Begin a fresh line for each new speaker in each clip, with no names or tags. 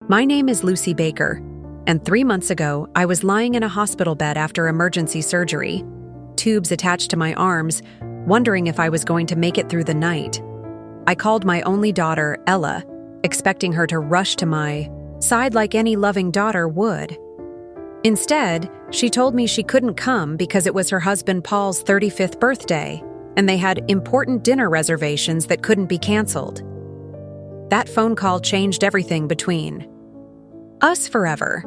My name is Lucy Baker, and 3 months ago, I was lying in a hospital bed after emergency surgery, tubes attached to my arms, wondering if I was going to make it through the night. I called my only daughter, Ella, expecting her to rush to my side like any loving daughter would. Instead, she told me she couldn't come because it was her husband Paul's 35th birthday, and they had important dinner reservations that couldn't be canceled. That phone call changed everything between us forever.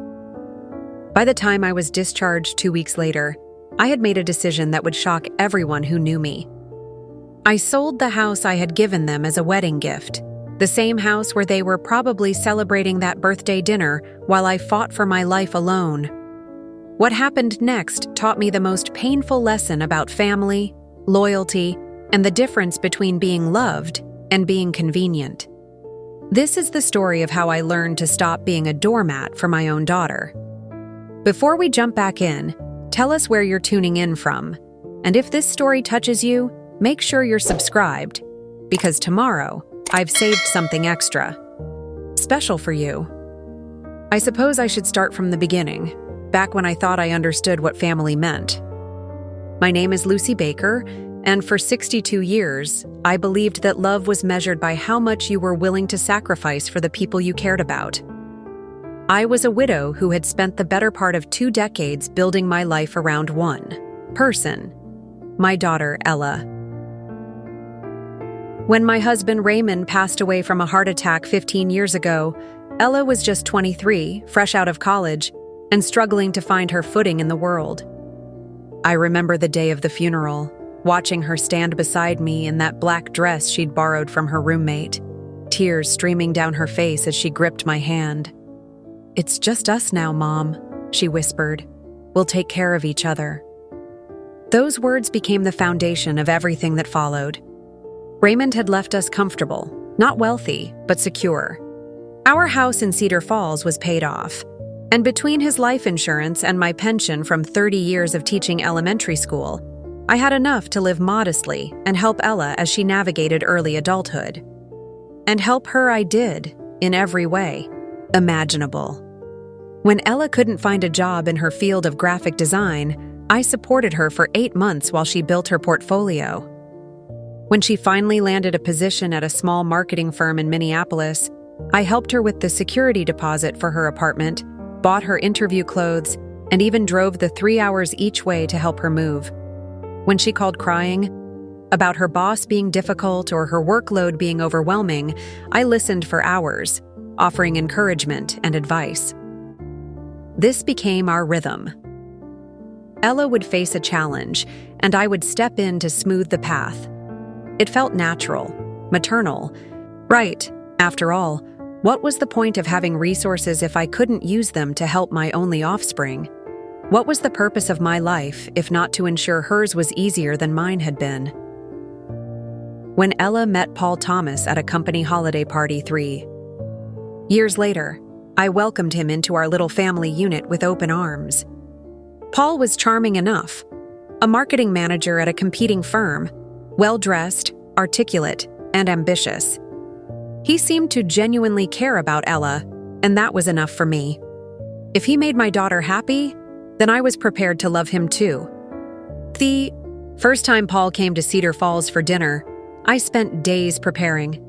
By the time I was discharged 2 weeks later, I had made a decision that would shock everyone who knew me. I sold the house I had given them as a wedding gift, the same house where they were probably celebrating that birthday dinner while I fought for my life alone. What happened next taught me the most painful lesson about family, loyalty, and the difference between being loved and being convenient. This is the story of how I learned to stop being a doormat for my own daughter. Before we jump back in, tell us where you're tuning in from. And if this story touches you, make sure you're subscribed, because tomorrow, I've saved something extra, special for you. I suppose I should start from the beginning, back when I thought I understood what family meant. My name is Lucy Baker, and for 62 years, I believed that love was measured by how much you were willing to sacrifice for the people you cared about. I was a widow who had spent the better part of 2 decades building my life around one person, my daughter, Ella. When my husband Raymond passed away from a heart attack 15 years ago, Ella was just 23, fresh out of college, and struggling to find her footing in the world. I remember the day of the funeral, watching her stand beside me in that black dress she'd borrowed from her roommate, tears streaming down her face as she gripped my hand. "It's just us now, Mom," she whispered. "We'll take care of each other." Those words became the foundation of everything that followed. Raymond had left us comfortable, not wealthy, but secure. Our house in Cedar Falls was paid off, and between his life insurance and my pension from 30 years of teaching elementary school, I had enough to live modestly and help Ella as she navigated early adulthood. And help her I did, in every way imaginable. When Ella couldn't find a job in her field of graphic design, I supported her for 8 months while she built her portfolio. When she finally landed a position at a small marketing firm in Minneapolis, I helped her with the security deposit for her apartment, bought her interview clothes, and even drove the 3 hours each way to help her move. When she called crying about her boss being difficult or her workload being overwhelming, I listened for hours, offering encouragement and advice. This became our rhythm. Ella would face a challenge, and I would step in to smooth the path. It felt natural, maternal. Right, after all, what was the point of having resources if I couldn't use them to help my only offspring? What was the purpose of my life if not to ensure hers was easier than mine had been? When Ella met Paul Thomas at a company holiday party 3 years later, I welcomed him into our little family unit with open arms. Paul was charming enough, a marketing manager at a competing firm, well-dressed, articulate, and ambitious. He seemed to genuinely care about Ella, and that was enough for me. If he made my daughter happy, then I was prepared to love him too. The first time Paul came to Cedar Falls for dinner, I spent days preparing.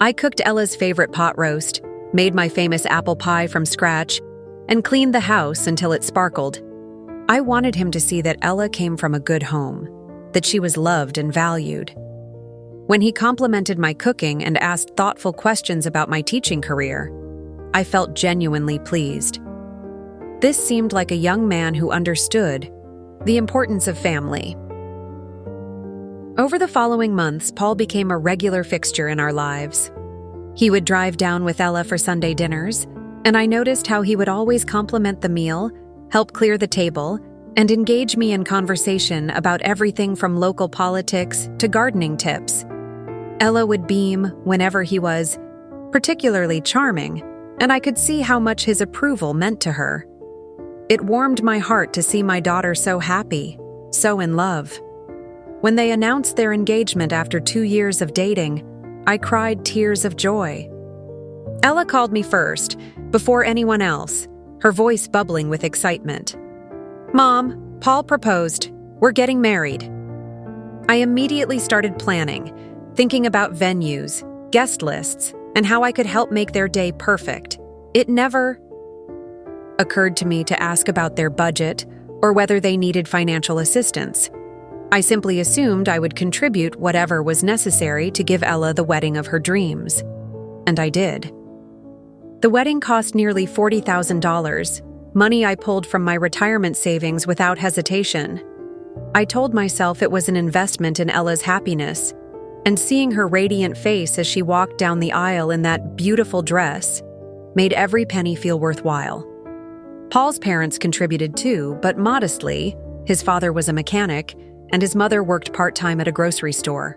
I cooked Ella's favorite pot roast, made my famous apple pie from scratch, and cleaned the house until it sparkled. I wanted him to see that Ella came from a good home, that she was loved and valued. When he complimented my cooking and asked thoughtful questions about my teaching career, I felt genuinely pleased. This seemed like a young man who understood the importance of family. Over the following months, Paul became a regular fixture in our lives. He would drive down with Ella for Sunday dinners, and I noticed how he would always compliment the meal, help clear the table, and engage me in conversation about everything from local politics to gardening tips. Ella would beam whenever he was particularly charming, and I could see how much his approval meant to her. It warmed my heart to see my daughter so happy, so in love. When they announced their engagement after 2 years of dating, I cried tears of joy. Ella called me first, before anyone else, her voice bubbling with excitement. "Mom, Paul proposed. We're getting married." I immediately started planning, thinking about venues, guest lists, and how I could help make their day perfect. It never occurred to me to ask about their budget or whether they needed financial assistance. I simply assumed I would contribute whatever was necessary to give Ella the wedding of her dreams. And I did. The wedding cost nearly $40,000, money I pulled from my retirement savings without hesitation. I told myself it was an investment in Ella's happiness, and seeing her radiant face as she walked down the aisle in that beautiful dress made every penny feel worthwhile. Paul's parents contributed too, but modestly. His father was a mechanic, and his mother worked part-time at a grocery store.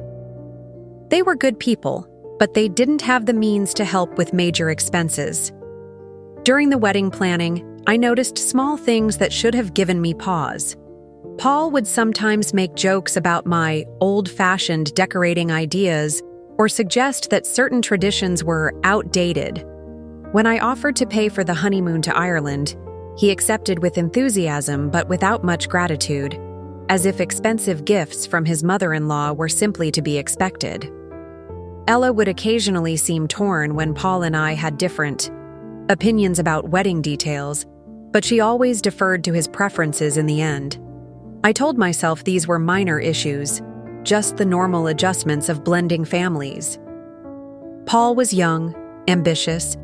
They were good people, but they didn't have the means to help with major expenses. During the wedding planning, I noticed small things that should have given me pause. Paul would sometimes make jokes about my old-fashioned decorating ideas or suggest that certain traditions were outdated. When I offered to pay for the honeymoon to Ireland, he accepted with enthusiasm but without much gratitude, as if expensive gifts from his mother-in-law were simply to be expected. Ella would occasionally seem torn when Paul and I had different opinions about wedding details, but she always deferred to his preferences in the end. I told myself these were minor issues, just the normal adjustments of blending families. Paul was young, ambitious,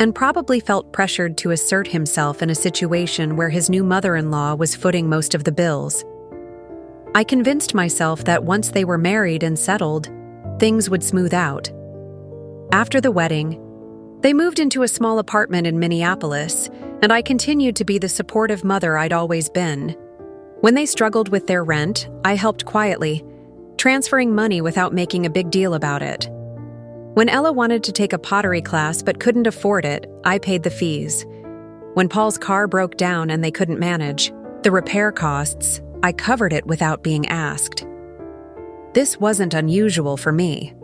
and probably felt pressured to assert himself in a situation where his new mother-in-law was footing most of the bills. I convinced myself that once they were married and settled, things would smooth out. After the wedding, they moved into a small apartment in Minneapolis, and I continued to be the supportive mother I'd always been. When they struggled with their rent, I helped quietly, transferring money without making a big deal about it. When Ella wanted to take a pottery class but couldn't afford it, I paid the fees. When Paul's car broke down and they couldn't manage the repair costs, I covered it without being asked. This wasn't unusual for me.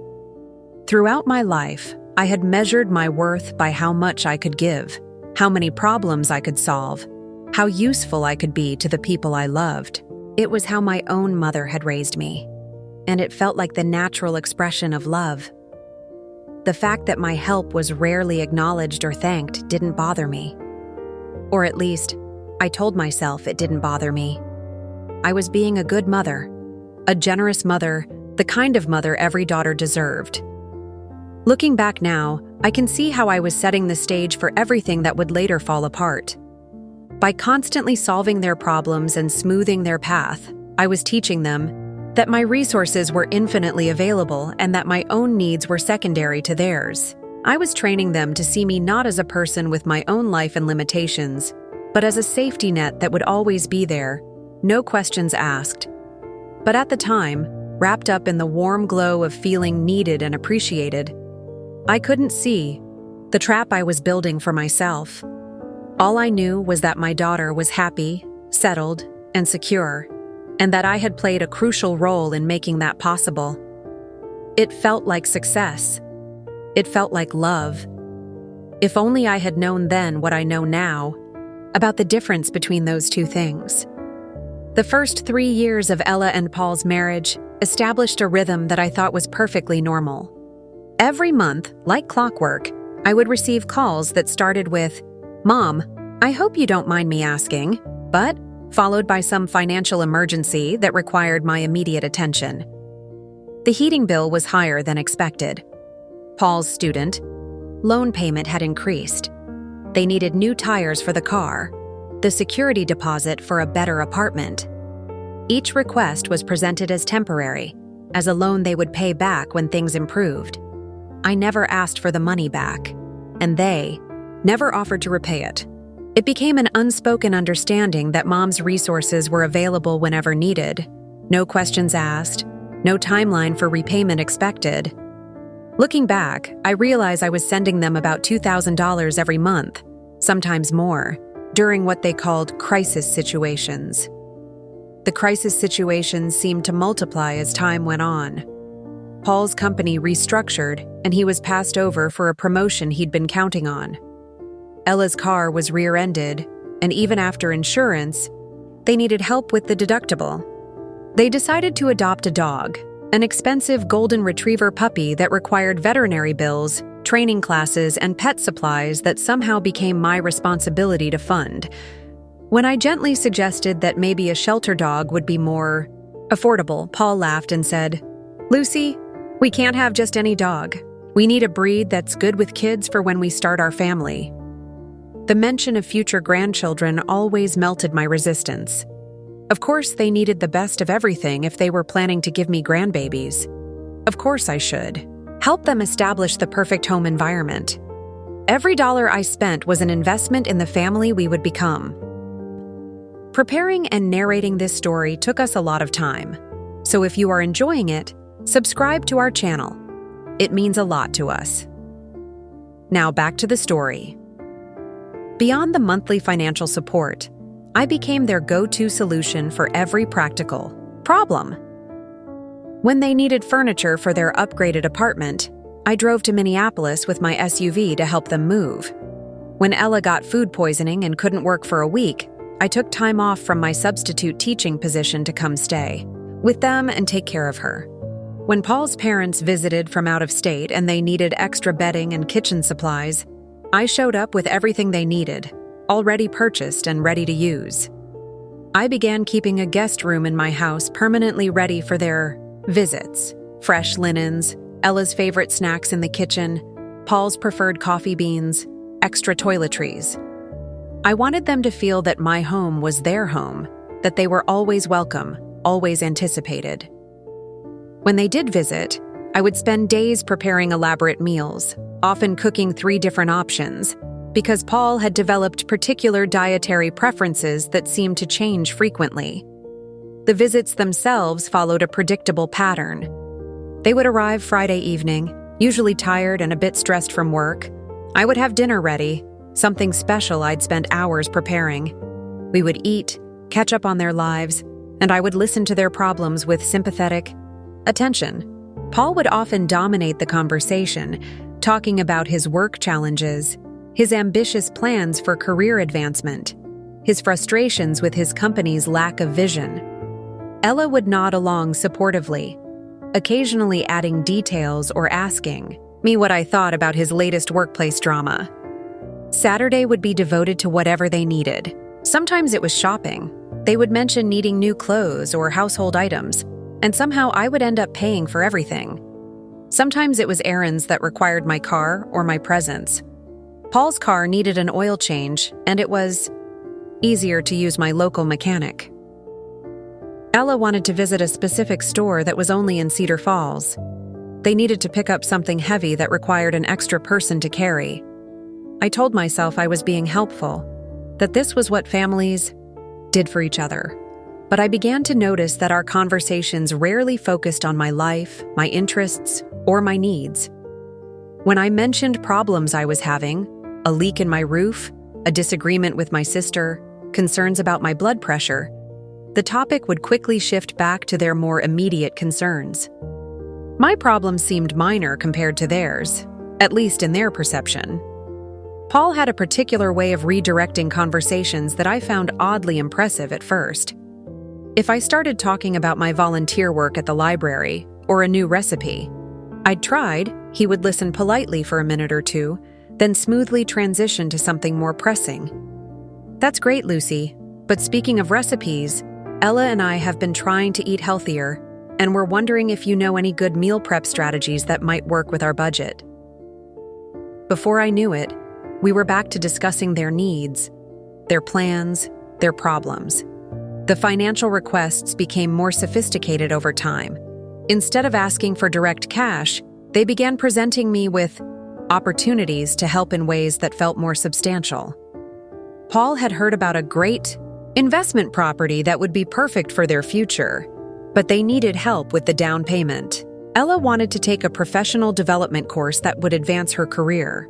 Throughout my life, I had measured my worth by how much I could give, how many problems I could solve, how useful I could be to the people I loved. It was how my own mother had raised me, and it felt like the natural expression of love. The fact that my help was rarely acknowledged or thanked didn't bother me. Or at least, I told myself it didn't bother me. I was being a good mother, a generous mother, the kind of mother every daughter deserved. Looking back now, I can see how I was setting the stage for everything that would later fall apart. By constantly solving their problems and smoothing their path, I was teaching them that my resources were infinitely available and that my own needs were secondary to theirs. I was training them to see me not as a person with my own life and limitations, but as a safety net that would always be there, no questions asked. But at the time, wrapped up in the warm glow of feeling needed and appreciated, I couldn't see the trap I was building for myself. All I knew was that my daughter was happy, settled, and secure, and that I had played a crucial role in making that possible. It felt like success. It felt like love. If only I had known then what I know now about the difference between those two things. The first 3 years of Ella and Paul's marriage established a rhythm that I thought was perfectly normal. Every month, like clockwork, I would receive calls that started with, "Mom, I hope you don't mind me asking," but followed by some financial emergency that required my immediate attention. The heating bill was higher than expected. Paul's student loan payment had increased. They needed new tires for the car, the security deposit for a better apartment. Each request was presented as temporary, as a loan they would pay back when things improved. I never asked for the money back, and they never offered to repay it. It became an unspoken understanding that Mom's resources were available whenever needed. No questions asked, no timeline for repayment expected. Looking back, I realize I was sending them about $2,000 every month, sometimes more, during what they called crisis situations. The crisis situations seemed to multiply as time went on. Paul's company restructured, and he was passed over for a promotion he'd been counting on. Ella's car was rear-ended, and even after insurance, they needed help with the deductible. They decided to adopt a dog, an expensive golden retriever puppy that required veterinary bills, training classes, and pet supplies that somehow became my responsibility to fund. When I gently suggested that maybe a shelter dog would be more affordable, Paul laughed and said, "Lucy, we can't have just any dog. We need a breed that's good with kids for when we start our family." The mention of future grandchildren always melted my resistance. Of course, they needed the best of everything if they were planning to give me grandbabies. Of course I should. Help them establish the perfect home environment. Every dollar I spent was an investment in the family we would become. Preparing and narrating this story took us a lot of time. So if you are enjoying it, subscribe to our channel. It means a lot to us. Now back to the story. Beyond the monthly financial support, I became their go-to solution for every practical problem. When they needed furniture for their upgraded apartment, I drove to Minneapolis with my SUV to help them move. When Ella got food poisoning and couldn't work for a week, I took time off from my substitute teaching position to come stay with them and take care of her. When Paul's parents visited from out of state and they needed extra bedding and kitchen supplies, I showed up with everything they needed, already purchased and ready to use. I began keeping a guest room in my house permanently ready for their visits. Fresh linens, Ella's favorite snacks in the kitchen, Paul's preferred coffee beans, extra toiletries. I wanted them to feel that my home was their home, that they were always welcome, always anticipated. When they did visit, I would spend days preparing elaborate meals, often cooking 3 different options, because Paul had developed particular dietary preferences that seemed to change frequently. The visits themselves followed a predictable pattern. They would arrive Friday evening, usually tired and a bit stressed from work. I would have dinner ready, something special I'd spent hours preparing. We would eat, catch up on their lives, and I would listen to their problems with sympathetic attention. Paul would often dominate the conversation, talking about his work challenges, his ambitious plans for career advancement, his frustrations with his company's lack of vision. Ella would nod along supportively, occasionally adding details or asking me what I thought about his latest workplace drama. Saturday would be devoted to whatever they needed. Sometimes it was shopping. They would mention needing new clothes or household items, and somehow I would end up paying for everything. Sometimes it was errands that required my car or my presence. Paul's car needed an oil change, and it was easier to use my local mechanic. Ella wanted to visit a specific store that was only in Cedar Falls. They needed to pick up something heavy that required an extra person to carry. I told myself I was being helpful, that this was what families did for each other. But I began to notice that our conversations rarely focused on my life, my interests, or my needs. When I mentioned problems I was having, a leak in my roof, a disagreement with my sister, concerns about my blood pressure, the topic would quickly shift back to their more immediate concerns. My problems seemed minor compared to theirs, at least in their perception. Paul had a particular way of redirecting conversations that I found oddly impressive at first. If I started talking about my volunteer work at the library or a new recipe I'd tried, he would listen politely for a minute or two, then smoothly transition to something more pressing. "That's great, Lucy, but speaking of recipes, Ella and I have been trying to eat healthier, and we're wondering if you know any good meal prep strategies that might work with our budget." Before I knew it, we were back to discussing their needs, their plans, their problems. The financial requests became more sophisticated over time. Instead of asking for direct cash, they began presenting me with opportunities to help in ways that felt more substantial. Paul had heard about a great investment property that would be perfect for their future, but they needed help with the down payment. Ella wanted to take a professional development course that would advance her career,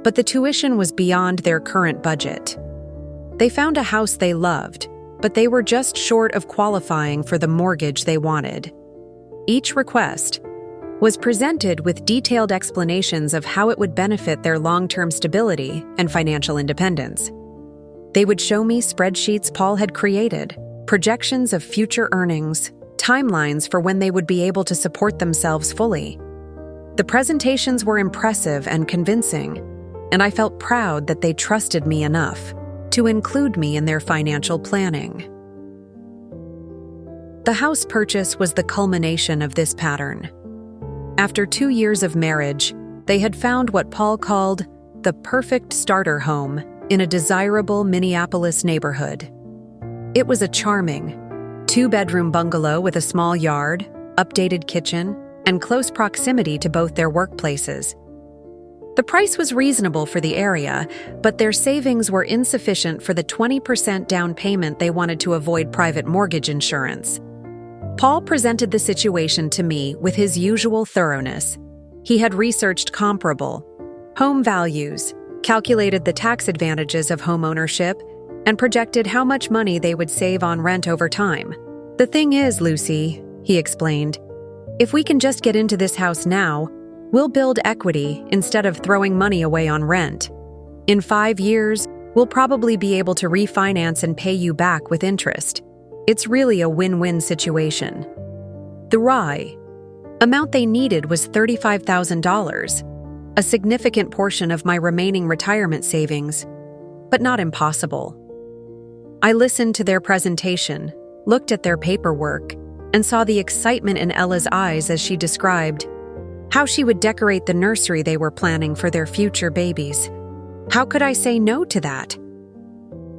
but the tuition was beyond their current budget. They found a house they loved, but they were just short of qualifying for the mortgage they wanted. Each request was presented with detailed explanations of how it would benefit their long-term stability and financial independence. They would show me spreadsheets Paul had created, projections of future earnings, timelines for when they would be able to support themselves fully. The presentations were impressive and convincing, and I felt proud that they trusted me enough to include me in their financial planning. The house purchase was the culmination of this pattern. After 2 years of marriage, they had found what Paul called the perfect starter home in a desirable Minneapolis neighborhood. It was a charming 2-bedroom bungalow with a small yard, updated kitchen, and close proximity to both their workplaces. The price was reasonable for the area, but their savings were insufficient for the 20% down payment they wanted to avoid private mortgage insurance. Paul presented the situation to me with his usual thoroughness. He had researched comparable home values, calculated the tax advantages of home ownership, and projected how much money they would save on rent over time. "The thing is, Lucy," he explained, "if we can just get into this house now, we'll build equity instead of throwing money away on rent. In 5 years, we'll probably be able to refinance and pay you back with interest. It's really a win-win situation." The RAI amount they needed was $35,000, a significant portion of my remaining retirement savings, but not impossible. I listened to their presentation, looked at their paperwork, and saw the excitement in Ella's eyes as she described how she would decorate the nursery they were planning for their future babies. How could I say no to that?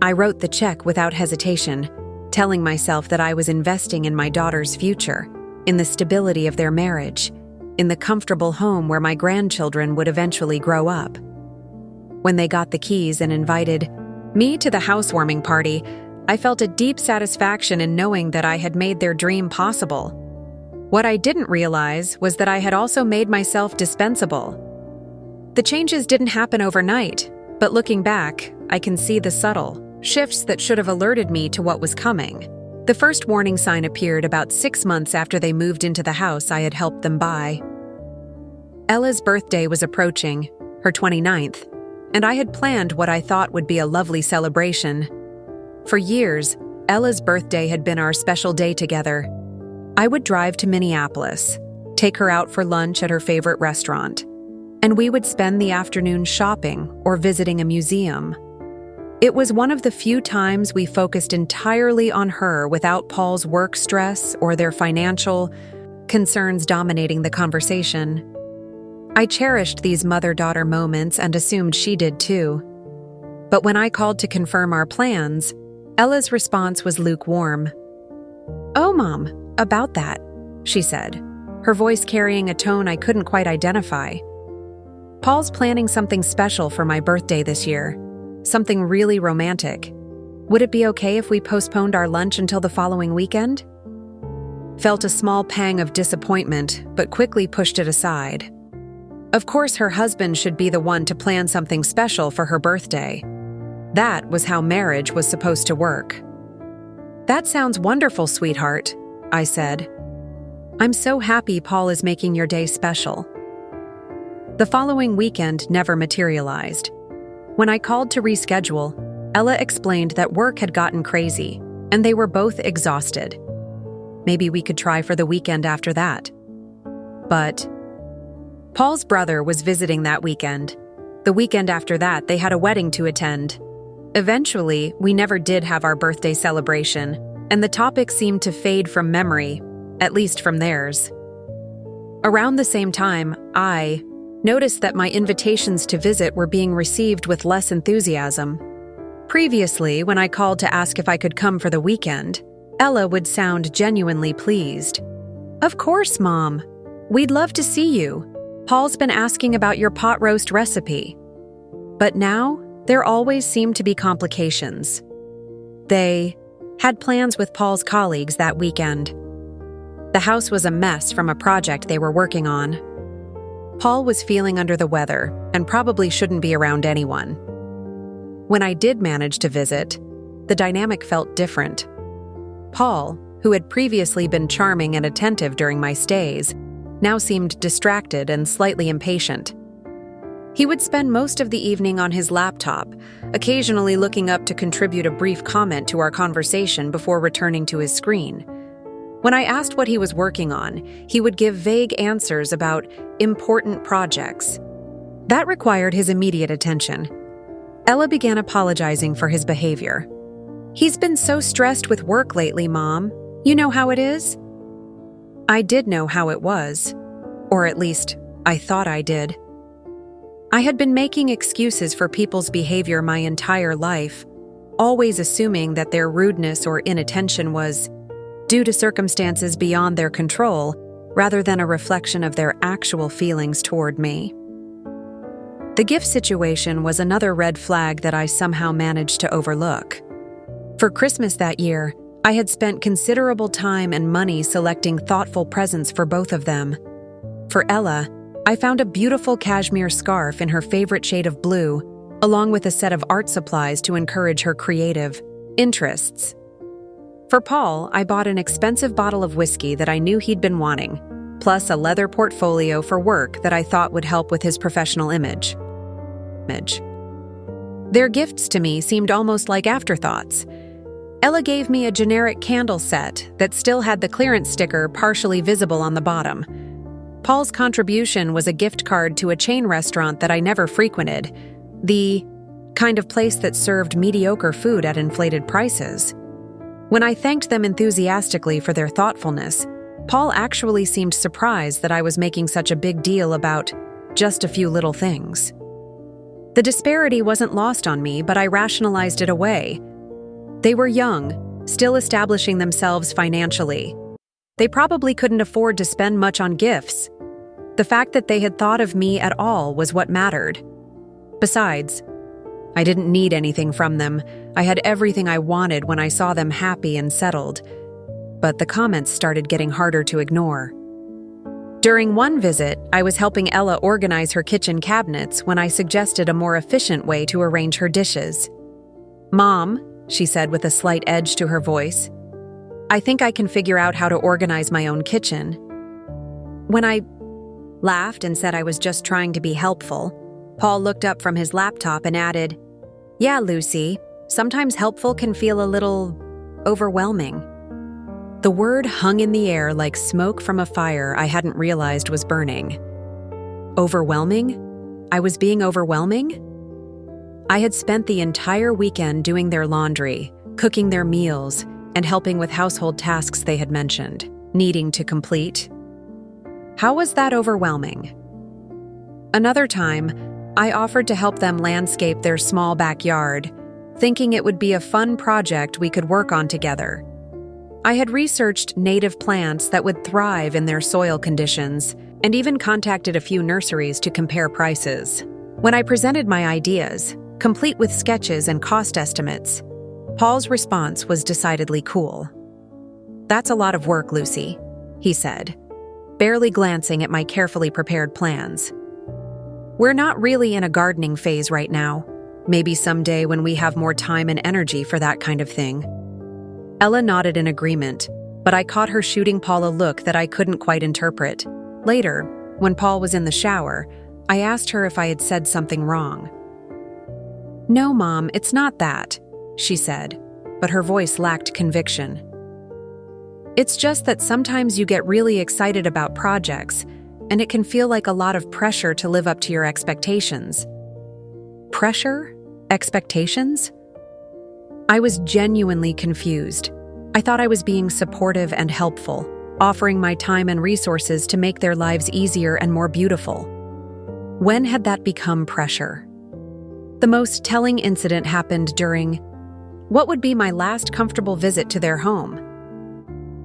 I wrote the check without hesitation, telling myself that I was investing in my daughter's future, in the stability of their marriage, in the comfortable home where my grandchildren would eventually grow up. When they got the keys and invited me to the housewarming party, I felt a deep satisfaction in knowing that I had made their dream possible. What I didn't realize was that I had also made myself dispensable. The changes didn't happen overnight, but looking back, I can see the subtle shifts that should have alerted me to what was coming. The first warning sign appeared about 6 months after they moved into the house I had helped them buy. Ella's birthday was approaching, her 29th, and I had planned what I thought would be a lovely celebration. For years, Ella's birthday had been our special day together. I would drive to Minneapolis, take her out for lunch at her favorite restaurant, and we would spend the afternoon shopping or visiting a museum. It was one of the few times we focused entirely on her without Paul's work stress or their financial concerns dominating the conversation. I cherished these mother-daughter moments and assumed she did too. But when I called to confirm our plans, Ella's response was lukewarm. "Oh, Mom, about that," she said, her voice carrying a tone I couldn't quite identify. "Paul's planning something special for my birthday this year. Something really romantic. Would it be okay if we postponed our lunch until the following weekend?" Felt a small pang of disappointment, but quickly pushed it aside. Of course, her husband should be the one to plan something special for her birthday. That was how marriage was supposed to work. "That sounds wonderful, sweetheart," I said. "I'm so happy Paul is making your day special." The following weekend never materialized. When I called to reschedule, Ella explained that work had gotten crazy, and they were both exhausted. Maybe we could try for the weekend after that. But Paul's brother was visiting that weekend. The weekend after that, they had a wedding to attend. Eventually, we never did have our birthday celebration, and the topic seemed to fade from memory, at least from theirs. Around the same time, I noticed that my invitations to visit were being received with less enthusiasm. Previously, when I called to ask if I could come for the weekend, Ella would sound genuinely pleased. "Of course, Mom. We'd love to see you. Paul's been asking about your pot roast recipe." But now, there always seemed to be complications. They had plans with Paul's colleagues that weekend. The house was a mess from a project they were working on. Paul was feeling under the weather and probably shouldn't be around anyone. When I did manage to visit, the dynamic felt different. Paul, who had previously been charming and attentive during my stays, now seemed distracted and slightly impatient. He would spend most of the evening on his laptop, occasionally looking up to contribute a brief comment to our conversation before returning to his screen. When I asked what he was working on, he would give vague answers about important projects. That required his immediate attention. Ella began apologizing for his behavior. "He's been so stressed with work lately, Mom. You know how it is?" I did know how it was. Or at least, I thought I did. I had been making excuses for people's behavior my entire life, always assuming that their rudeness or inattention was due to circumstances beyond their control, rather than a reflection of their actual feelings toward me. The gift situation was another red flag that I somehow managed to overlook. For Christmas that year, I had spent considerable time and money selecting thoughtful presents for both of them. For Ella, I found a beautiful cashmere scarf in her favorite shade of blue, along with a set of art supplies to encourage her creative interests. For Paul, I bought an expensive bottle of whiskey that I knew he'd been wanting, plus a leather portfolio for work that I thought would help with his professional image. Their gifts to me seemed almost like afterthoughts. Ella gave me a generic candle set that still had the clearance sticker partially visible on the bottom. Paul's contribution was a gift card to a chain restaurant that I never frequented, the kind of place that served mediocre food at inflated prices. When I thanked them enthusiastically for their thoughtfulness, Paul actually seemed surprised that I was making such a big deal about just a few little things. The disparity wasn't lost on me, but I rationalized it away. They were young, still establishing themselves financially. They probably couldn't afford to spend much on gifts. The fact that they had thought of me at all was what mattered. Besides, I didn't need anything from them. I had everything I wanted when I saw them happy and settled. But the comments started getting harder to ignore. During one visit, I was helping Ella organize her kitchen cabinets when I suggested a more efficient way to arrange her dishes. "Mom," she said with a slight edge to her voice, "I think I can figure out how to organize my own kitchen." When I laughed and said I was just trying to be helpful, Paul looked up from his laptop and added, "Yeah, Lucy, sometimes helpful can feel a little overwhelming." The word hung in the air like smoke from a fire I hadn't realized was burning. Overwhelming? I was being overwhelming? I had spent the entire weekend doing their laundry, cooking their meals, and helping with household tasks they had mentioned, needing to complete. How was that overwhelming? Another time, I offered to help them landscape their small backyard, thinking it would be a fun project we could work on together. I had researched native plants that would thrive in their soil conditions, and even contacted a few nurseries to compare prices. When I presented my ideas, complete with sketches and cost estimates, Paul's response was decidedly cool. "That's a lot of work, Lucy," he said, barely glancing at my carefully prepared plans. "We're not really in a gardening phase right now. Maybe someday when we have more time and energy for that kind of thing." Ella nodded in agreement, but I caught her shooting Paul a look that I couldn't quite interpret. Later, when Paul was in the shower, I asked her if I had said something wrong. "No, Mom, it's not that," she said, but her voice lacked conviction. "It's just that sometimes you get really excited about projects, and it can feel like a lot of pressure to live up to your expectations." Pressure? Expectations? I was genuinely confused. I thought I was being supportive and helpful, offering my time and resources to make their lives easier and more beautiful. When had that become pressure? The most telling incident happened during what would be my last comfortable visit to their home.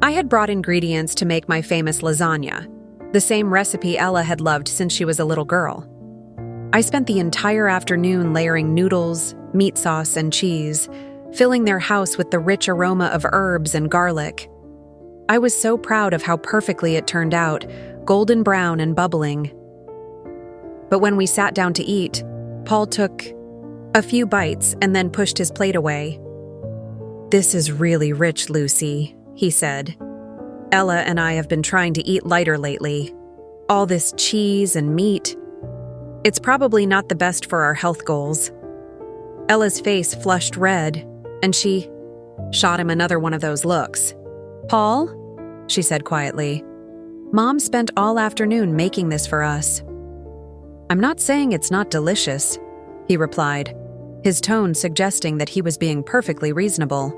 I had brought ingredients to make my famous lasagna, the same recipe Ella had loved since she was a little girl. I spent the entire afternoon layering noodles, meat sauce, and cheese, filling their house with the rich aroma of herbs and garlic. I was so proud of how perfectly it turned out, golden brown and bubbling. But when we sat down to eat, Paul took a few bites and then pushed his plate away. "This is really rich, Lucy," he said. "Ella and I have been trying to eat lighter lately." All this cheese and meat. It's probably not the best for our health goals." Ella's face flushed red, and she shot him another one of those looks. "Paul," she said quietly, "Mom spent all afternoon making this for us." "I'm not saying it's not delicious," he replied, his tone suggesting that he was being perfectly reasonable.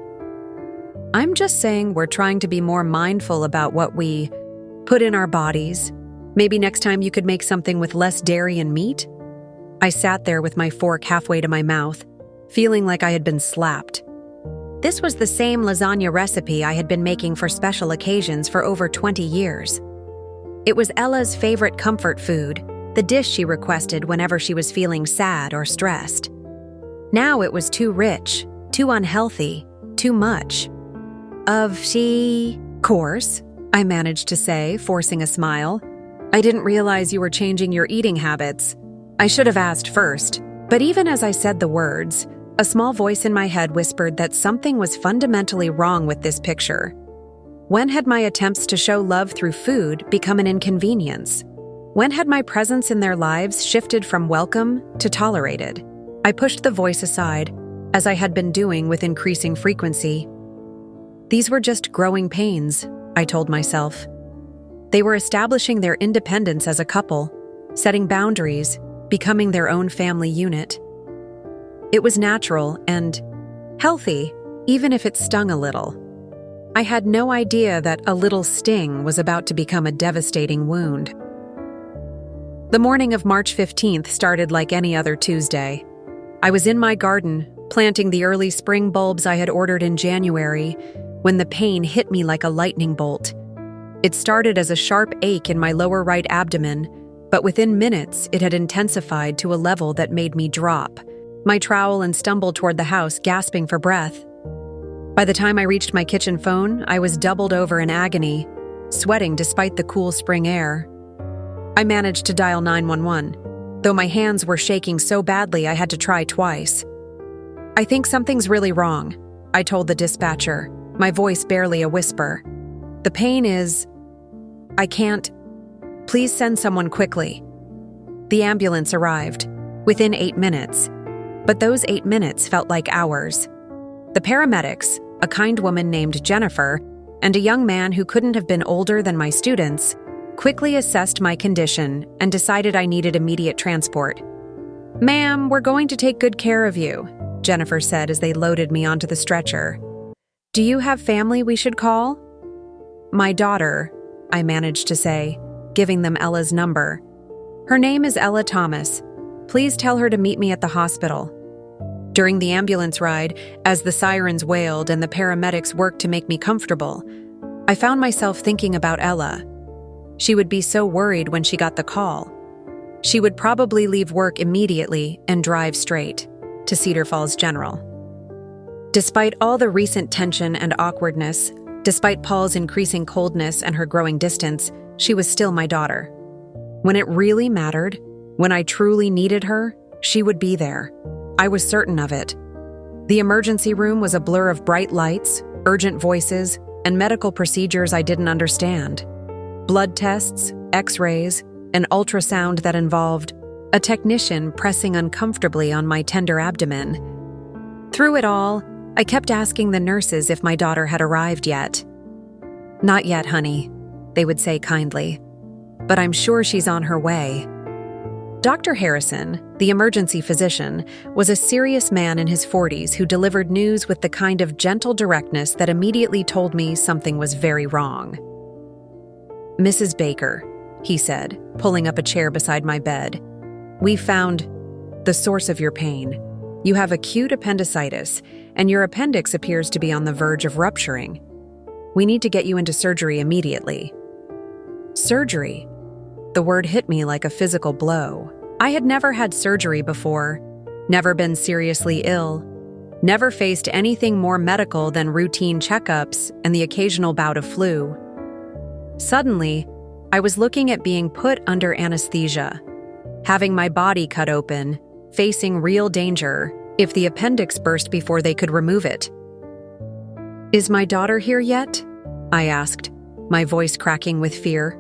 "I'm just saying we're trying to be more mindful about what we put in our bodies. Maybe next time you could make something with less dairy and meat?" I sat there with my fork halfway to my mouth, feeling like I had been slapped. This was the same lasagna recipe I had been making for special occasions for over 20 years. It was Ella's favorite comfort food, the dish she requested whenever she was feeling sad or stressed. Now it was too rich, too unhealthy, too much. Course, I managed to say, forcing a smile. "I didn't realize you were changing your eating habits. I should have asked first." But even as I said the words, a small voice in my head whispered that something was fundamentally wrong with this picture. When had my attempts to show love through food become an inconvenience? When had my presence in their lives shifted from welcome to tolerated? I pushed the voice aside, as I had been doing with increasing frequency. These were just growing pains, I told myself. They were establishing their independence as a couple, setting boundaries, becoming their own family unit. It was natural and healthy, even if it stung a little. I had no idea that a little sting was about to become a devastating wound. The morning of March 15th started like any other Tuesday. I was in my garden, planting the early spring bulbs I had ordered in January, when the pain hit me like a lightning bolt. It started as a sharp ache in my lower right abdomen, but within minutes it had intensified to a level that made me drop my trowel and stumble toward the house, gasping for breath. By the time I reached my kitchen phone, I was doubled over in agony, sweating despite the cool spring air. I managed to dial 911, though my hands were shaking so badly I had to try twice. "I think something's really wrong," I told the dispatcher, my voice barely a whisper. "The pain is... I can't... Please send someone quickly." The ambulance arrived, within 8 minutes. But those 8 minutes felt like hours. The paramedics, a kind woman named Jennifer, and a young man who couldn't have been older than my students, quickly assessed my condition and decided I needed immediate transport. "Ma'am, we're going to take good care of you," Jennifer said as they loaded me onto the stretcher. "Do you have family we should call?" "My daughter," I managed to say, giving them Ella's number. "Her name is Ella Thomas. Please tell her to meet me at the hospital." During the ambulance ride, as the sirens wailed and the paramedics worked to make me comfortable, I found myself thinking about Ella. She would be so worried when she got the call. She would probably leave work immediately and drive straight to Cedar Falls General. Despite all the recent tension and awkwardness, despite Paul's increasing coldness and her growing distance, she was still my daughter. When it really mattered, when I truly needed her, she would be there. I was certain of it. The emergency room was a blur of bright lights, urgent voices, and medical procedures I didn't understand. Blood tests, x-rays, an ultrasound that involved a technician pressing uncomfortably on my tender abdomen. Through it all, I kept asking the nurses if my daughter had arrived yet. "Not yet, honey," they would say kindly, "but I'm sure she's on her way." Dr. Harrison, the emergency physician, was a serious man in his 40s who delivered news with the kind of gentle directness that immediately told me something was very wrong. "Mrs. Baker," he said, pulling up a chair beside my bed, "we found the source of your pain. You have acute appendicitis, and your appendix appears to be on the verge of rupturing. We need to get you into surgery immediately." Surgery? The word hit me like a physical blow. I had never had surgery before, never been seriously ill, never faced anything more medical than routine checkups and the occasional bout of flu. Suddenly, I was looking at being put under anesthesia, having my body cut open, facing real danger if the appendix burst before they could remove it. "Is my daughter here yet?" I asked, my voice cracking with fear.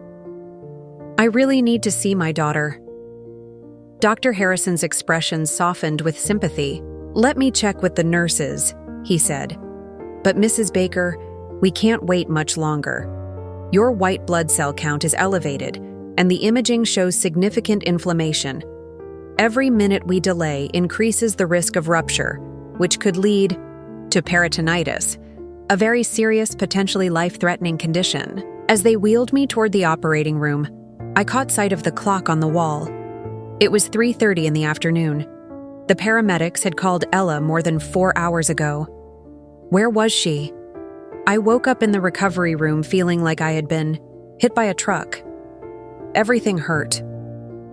I really need to see my daughter. Dr. Harrison's expression softened with sympathy. Let me check with the nurses, he said. But Mrs. Baker, we can't wait much longer. Your white blood cell count is elevated, and the imaging shows significant inflammation. Every minute we delay increases the risk of rupture, which could lead to peritonitis, a very serious, potentially life-threatening condition. As they wheeled me toward the operating room, I caught sight of the clock on the wall. It was 3:30 in the afternoon. The paramedics had called Ella more than 4 hours ago. Where was she? I woke up in the recovery room feeling like I had been hit by a truck. Everything hurt.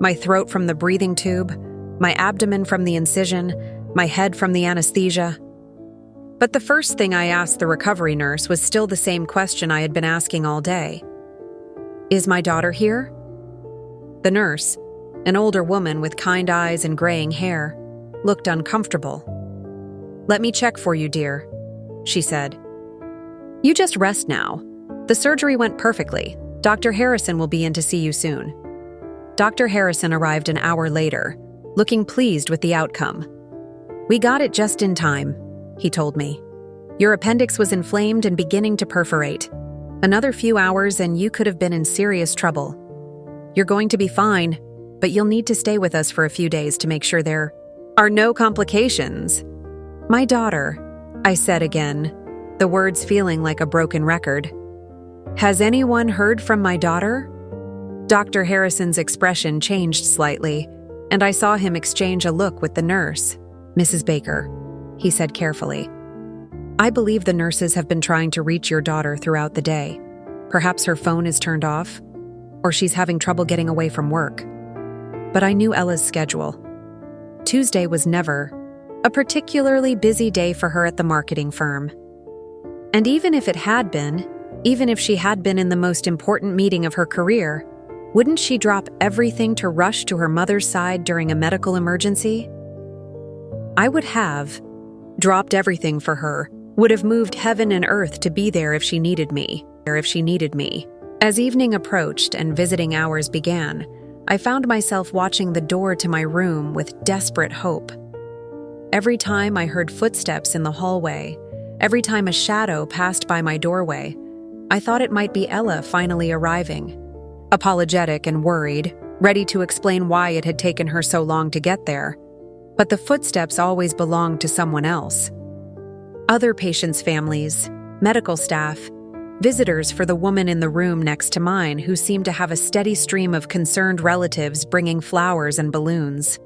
My throat from the breathing tube, my abdomen from the incision, my head from the anesthesia. But the first thing I asked the recovery nurse was still the same question I had been asking all day. Is my daughter here? The nurse, an older woman with kind eyes and graying hair, looked uncomfortable. Let me check for you, dear, she said. You just rest now. The surgery went perfectly. Dr. Harrison will be in to see you soon. Dr. Harrison arrived an hour later, looking pleased with the outcome. We got it just in time, he told me. Your appendix was inflamed and beginning to perforate. Another few hours and you could have been in serious trouble. You're going to be fine, but you'll need to stay with us for a few days to make sure there are no complications. My daughter, I said again, the words feeling like a broken record. Has anyone heard from my daughter? Dr. Harrison's expression changed slightly, and I saw him exchange a look with the nurse. Mrs. Baker, he said carefully. I believe the nurses have been trying to reach your daughter throughout the day. Perhaps her phone is turned off, or she's having trouble getting away from work. But I knew Ella's schedule. Tuesday was never a particularly busy day for her at the marketing firm. And even if it had been, even if she had been in the most important meeting of her career, wouldn't she drop everything to rush to her mother's side during a medical emergency? I would have dropped everything for her, would have moved heaven and earth to be there if she needed me. As evening approached and visiting hours began, I found myself watching the door to my room with desperate hope. Every time I heard footsteps in the hallway, every time a shadow passed by my doorway, I thought it might be Ella finally arriving. Apologetic and worried, ready to explain why it had taken her so long to get there. But the footsteps always belonged to someone else. Other patients' families, medical staff, visitors for the woman in the room next to mine who seemed to have a steady stream of concerned relatives bringing flowers and balloons.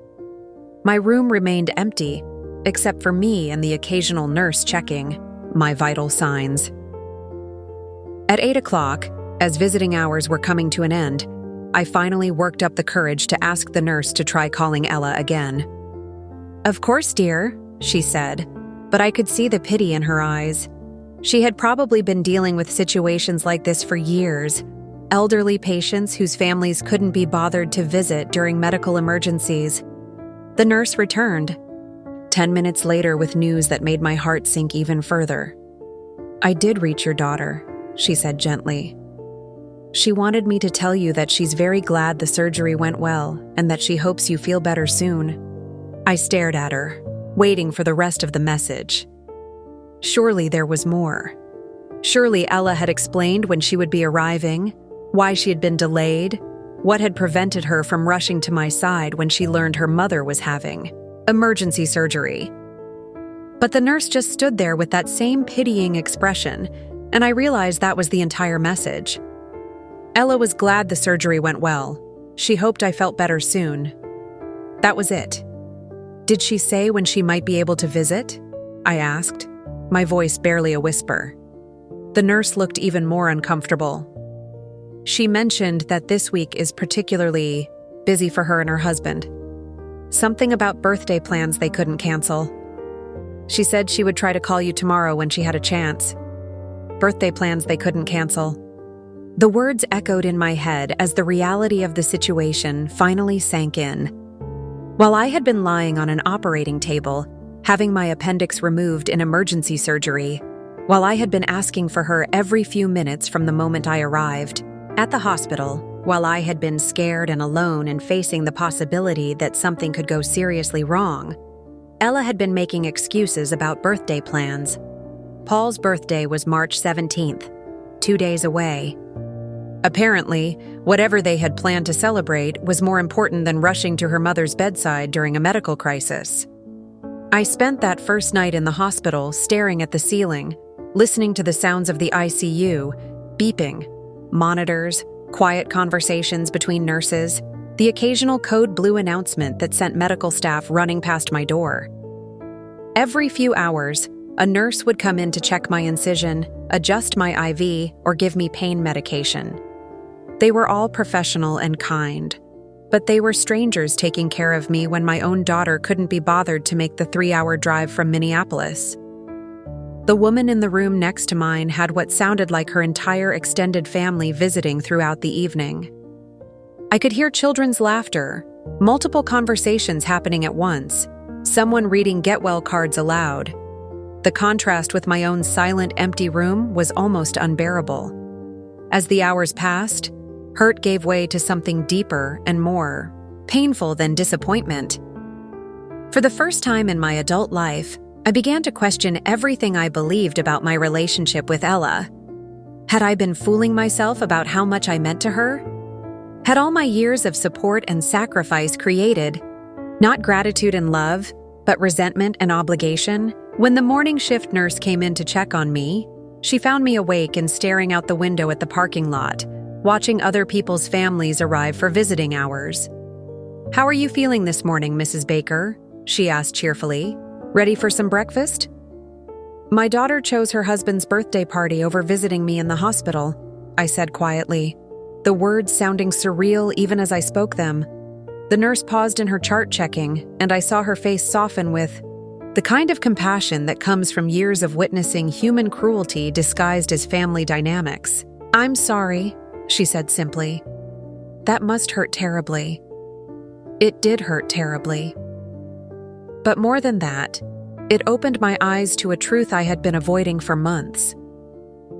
My room remained empty, except for me and the occasional nurse checking my vital signs. At 8 o'clock, as visiting hours were coming to an end, I finally worked up the courage to ask the nurse to try calling Ella again. Of course, dear, she said, but I could see the pity in her eyes. She had probably been dealing with situations like this for years, elderly patients whose families couldn't be bothered to visit during medical emergencies. The nurse returned, 10 minutes later with news that made my heart sink even further. I did reach your daughter, she said gently. She wanted me to tell you that she's very glad the surgery went well and that she hopes you feel better soon. I stared at her, waiting for the rest of the message. Surely there was more. Surely Ella had explained when she would be arriving, why she had been delayed, what had prevented her from rushing to my side when she learned her mother was having emergency surgery. But the nurse just stood there with that same pitying expression, and I realized that was the entire message. Ella was glad the surgery went well. She hoped I felt better soon. That was it. Did she say when she might be able to visit? I asked, my voice barely a whisper. The nurse looked even more uncomfortable. She mentioned that this week is particularly busy for her and her husband. Something about birthday plans they couldn't cancel. She said she would try to call you tomorrow when she had a chance. Birthday plans they couldn't cancel. The words echoed in my head as the reality of the situation finally sank in. While I had been lying on an operating table, having my appendix removed in emergency surgery, while I had been asking for her every few minutes from the moment I arrived, at the hospital, While I had been scared and alone and facing the possibility that something could go seriously wrong, Ella had been making excuses about birthday plans. Paul's birthday was March 17th, 2 days away. Apparently, whatever they had planned to celebrate was more important than rushing to her mother's bedside during a medical crisis. I spent that first night in the hospital staring at the ceiling, listening to the sounds of the ICU, beeping, monitors, quiet conversations between nurses, the occasional code blue announcement that sent medical staff running past my door. Every few hours, a nurse would come in to check my incision, adjust my IV, or give me pain medication. They were all professional and kind, but they were strangers taking care of me when my own daughter couldn't be bothered to make the 3-hour drive from Minneapolis. The woman in the room next to mine had what sounded like her entire extended family visiting throughout the evening. I could hear children's laughter, multiple conversations happening at once, someone reading get-well cards aloud. The contrast with my own silent, empty room was almost unbearable. As the hours passed, hurt gave way to something deeper and more painful than disappointment. For the first time in my adult life, I began to question everything I believed about my relationship with Ella. Had I been fooling myself about how much I meant to her? Had all my years of support and sacrifice created, not gratitude and love, but resentment and obligation? When the morning shift nurse came in to check on me, she found me awake and staring out the window at the parking lot, watching other people's families arrive for visiting hours. "How are you feeling this morning, Mrs. Baker?" she asked cheerfully. "Ready for some breakfast?" "My daughter chose her husband's birthday party over visiting me in the hospital," I said quietly, the words sounding surreal even as I spoke them. The nurse paused in her chart checking, and I saw her face soften with the kind of compassion that comes from years of witnessing human cruelty disguised as family dynamics. "I'm sorry," she said simply. "That must hurt terribly." It did hurt terribly. But more than that, it opened my eyes to a truth I had been avoiding for months.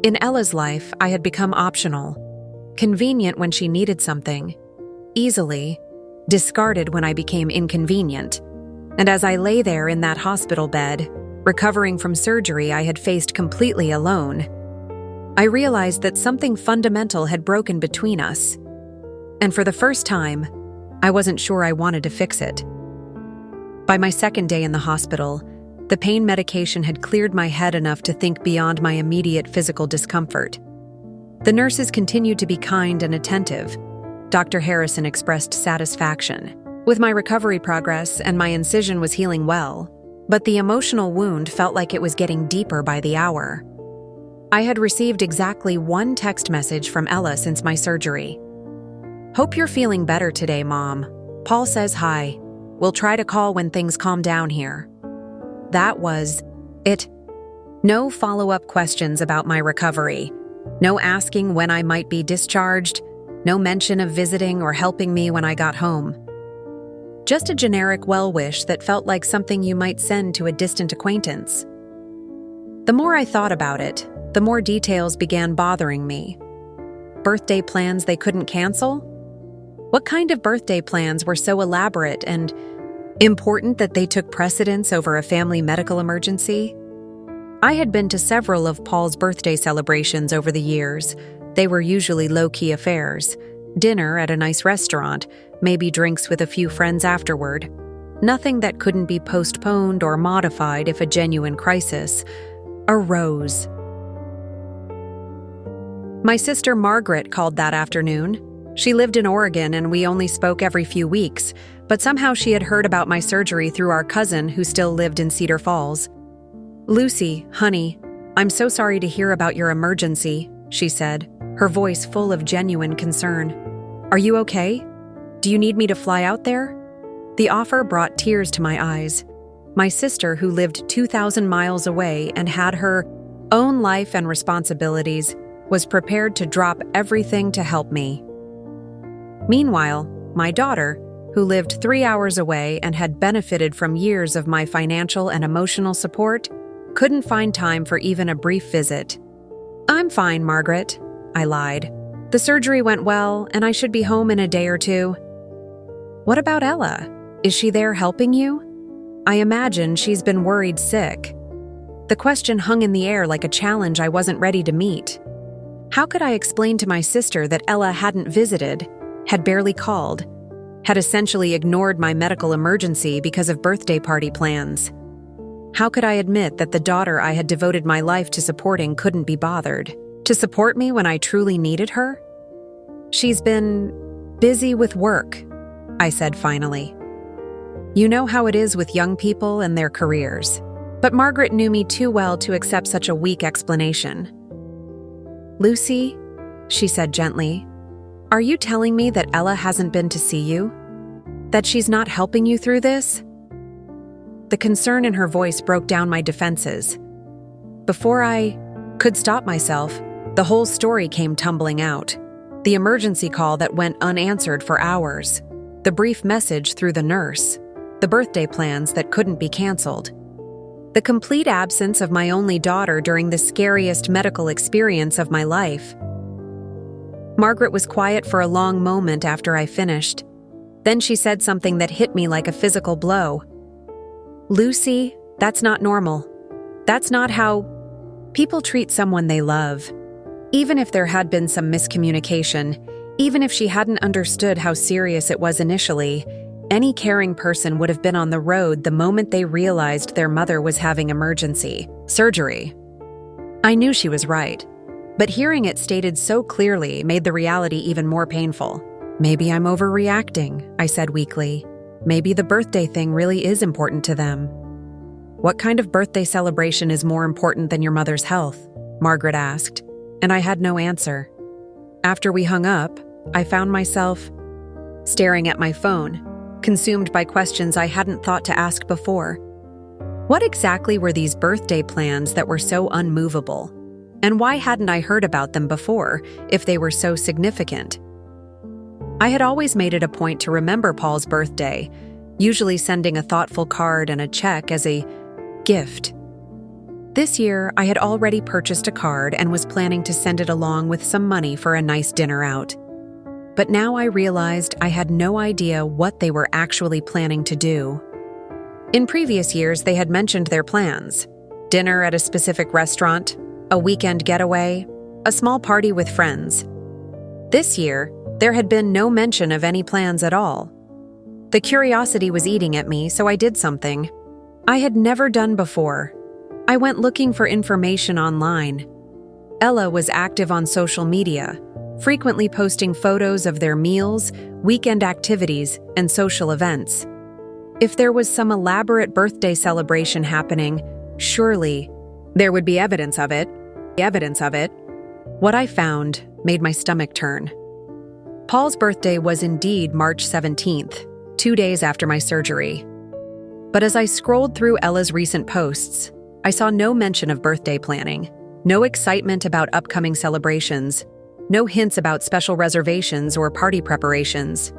In Ella's life, I had become optional, convenient when she needed something, easily, discarded when I became inconvenient. And as I lay there in that hospital bed, recovering from surgery I had faced completely alone, I realized that something fundamental had broken between us. And for the first time, I wasn't sure I wanted to fix it. By my second day in the hospital, the pain medication had cleared my head enough to think beyond my immediate physical discomfort. The nurses continued to be kind and attentive. Dr. Harrison expressed satisfaction with my recovery progress, and my incision was healing well, but the emotional wound felt like it was getting deeper by the hour. I had received exactly one text message from Ella since my surgery. "Hope you're feeling better today, Mom. Paul says hi. We'll try to call when things calm down here." That was it. No follow-up questions about my recovery. No asking when I might be discharged. No mention of visiting or helping me when I got home. Just a generic well-wish that felt like something you might send to a distant acquaintance. The more I thought about it, the more details began bothering me. Birthday plans they couldn't cancel? What kind of birthday plans were so elaborate and important that they took precedence over a family medical emergency? I had been to several of Paul's birthday celebrations over the years. They were usually low-key affairs. Dinner at a nice restaurant, maybe drinks with a few friends afterward. Nothing that couldn't be postponed or modified if a genuine crisis arose. My sister Margaret called that afternoon. She lived in Oregon and we only spoke every few weeks, but somehow she had heard about my surgery through our cousin who still lived in Cedar Falls. "Lucy, honey, I'm so sorry to hear about your emergency," she said, her voice full of genuine concern. "Are you okay? Do you need me to fly out there?" The offer brought tears to my eyes. My sister, who lived 2,000 miles away and had her own life and responsibilities, was prepared to drop everything to help me. Meanwhile, my daughter, who lived 3 hours away and had benefited from years of my financial and emotional support, couldn't find time for even a brief visit. "I'm fine, Margaret," I lied. The surgery went well, and I should be home in a day or two. What about Ella? Is she there helping you? I imagine she's been worried sick. The question hung in the air like a challenge I wasn't ready to meet. How could I explain to my sister that Ella hadn't visited, had barely called, had essentially ignored my medical emergency because of birthday party plans? How could I admit that the daughter I had devoted my life to supporting couldn't be bothered to support me when I truly needed her? She's been busy with work, I said finally. You know how it is with young people and their careers. But Margaret knew me too well to accept such a weak explanation. Lucy, she said gently, are you telling me that Ella hasn't been to see you? That she's not helping you through this? The concern in her voice broke down my defenses. Before I could stop myself, the whole story came tumbling out. The emergency call that went unanswered for hours, the brief message through the nurse, the birthday plans that couldn't be canceled. The complete absence of my only daughter during the scariest medical experience of my life. Margaret was quiet for a long moment after I finished. Then she said something that hit me like a physical blow. Lucy, that's not normal. That's not how people treat someone they love. Even if there had been some miscommunication, even if she hadn't understood how serious it was initially, any caring person would have been on the road the moment they realized their mother was having emergency surgery. I knew she was right, but hearing it stated so clearly made the reality even more painful. Maybe I'm overreacting, I said weakly. Maybe the birthday thing really is important to them. What kind of birthday celebration is more important than your mother's health? Margaret asked, and I had no answer. After we hung up, I found myself staring at my phone, consumed by questions I hadn't thought to ask before. What exactly were these birthday plans that were so unmovable? And why hadn't I heard about them before, if they were so significant? I had always made it a point to remember Paul's birthday, usually sending a thoughtful card and a check as a gift. This year, I had already purchased a card and was planning to send it along with some money for a nice dinner out. But now I realized I had no idea what they were actually planning to do. In previous years, they had mentioned their plans: dinner at a specific restaurant, a weekend getaway, a small party with friends. This year, there had been no mention of any plans at all. The curiosity was eating at me, so I did something I had never done before. I went looking for information online. Ella was active on social media, frequently posting photos of their meals, weekend activities, and social events. If there was some elaborate birthday celebration happening, surely there would be evidence of it. What I found made my stomach turn. Paul's birthday was indeed March 17th, 2 days after my surgery. But as I scrolled through Ella's recent posts, I saw no mention of birthday planning, no excitement about upcoming celebrations, no hints about special reservations or party preparations.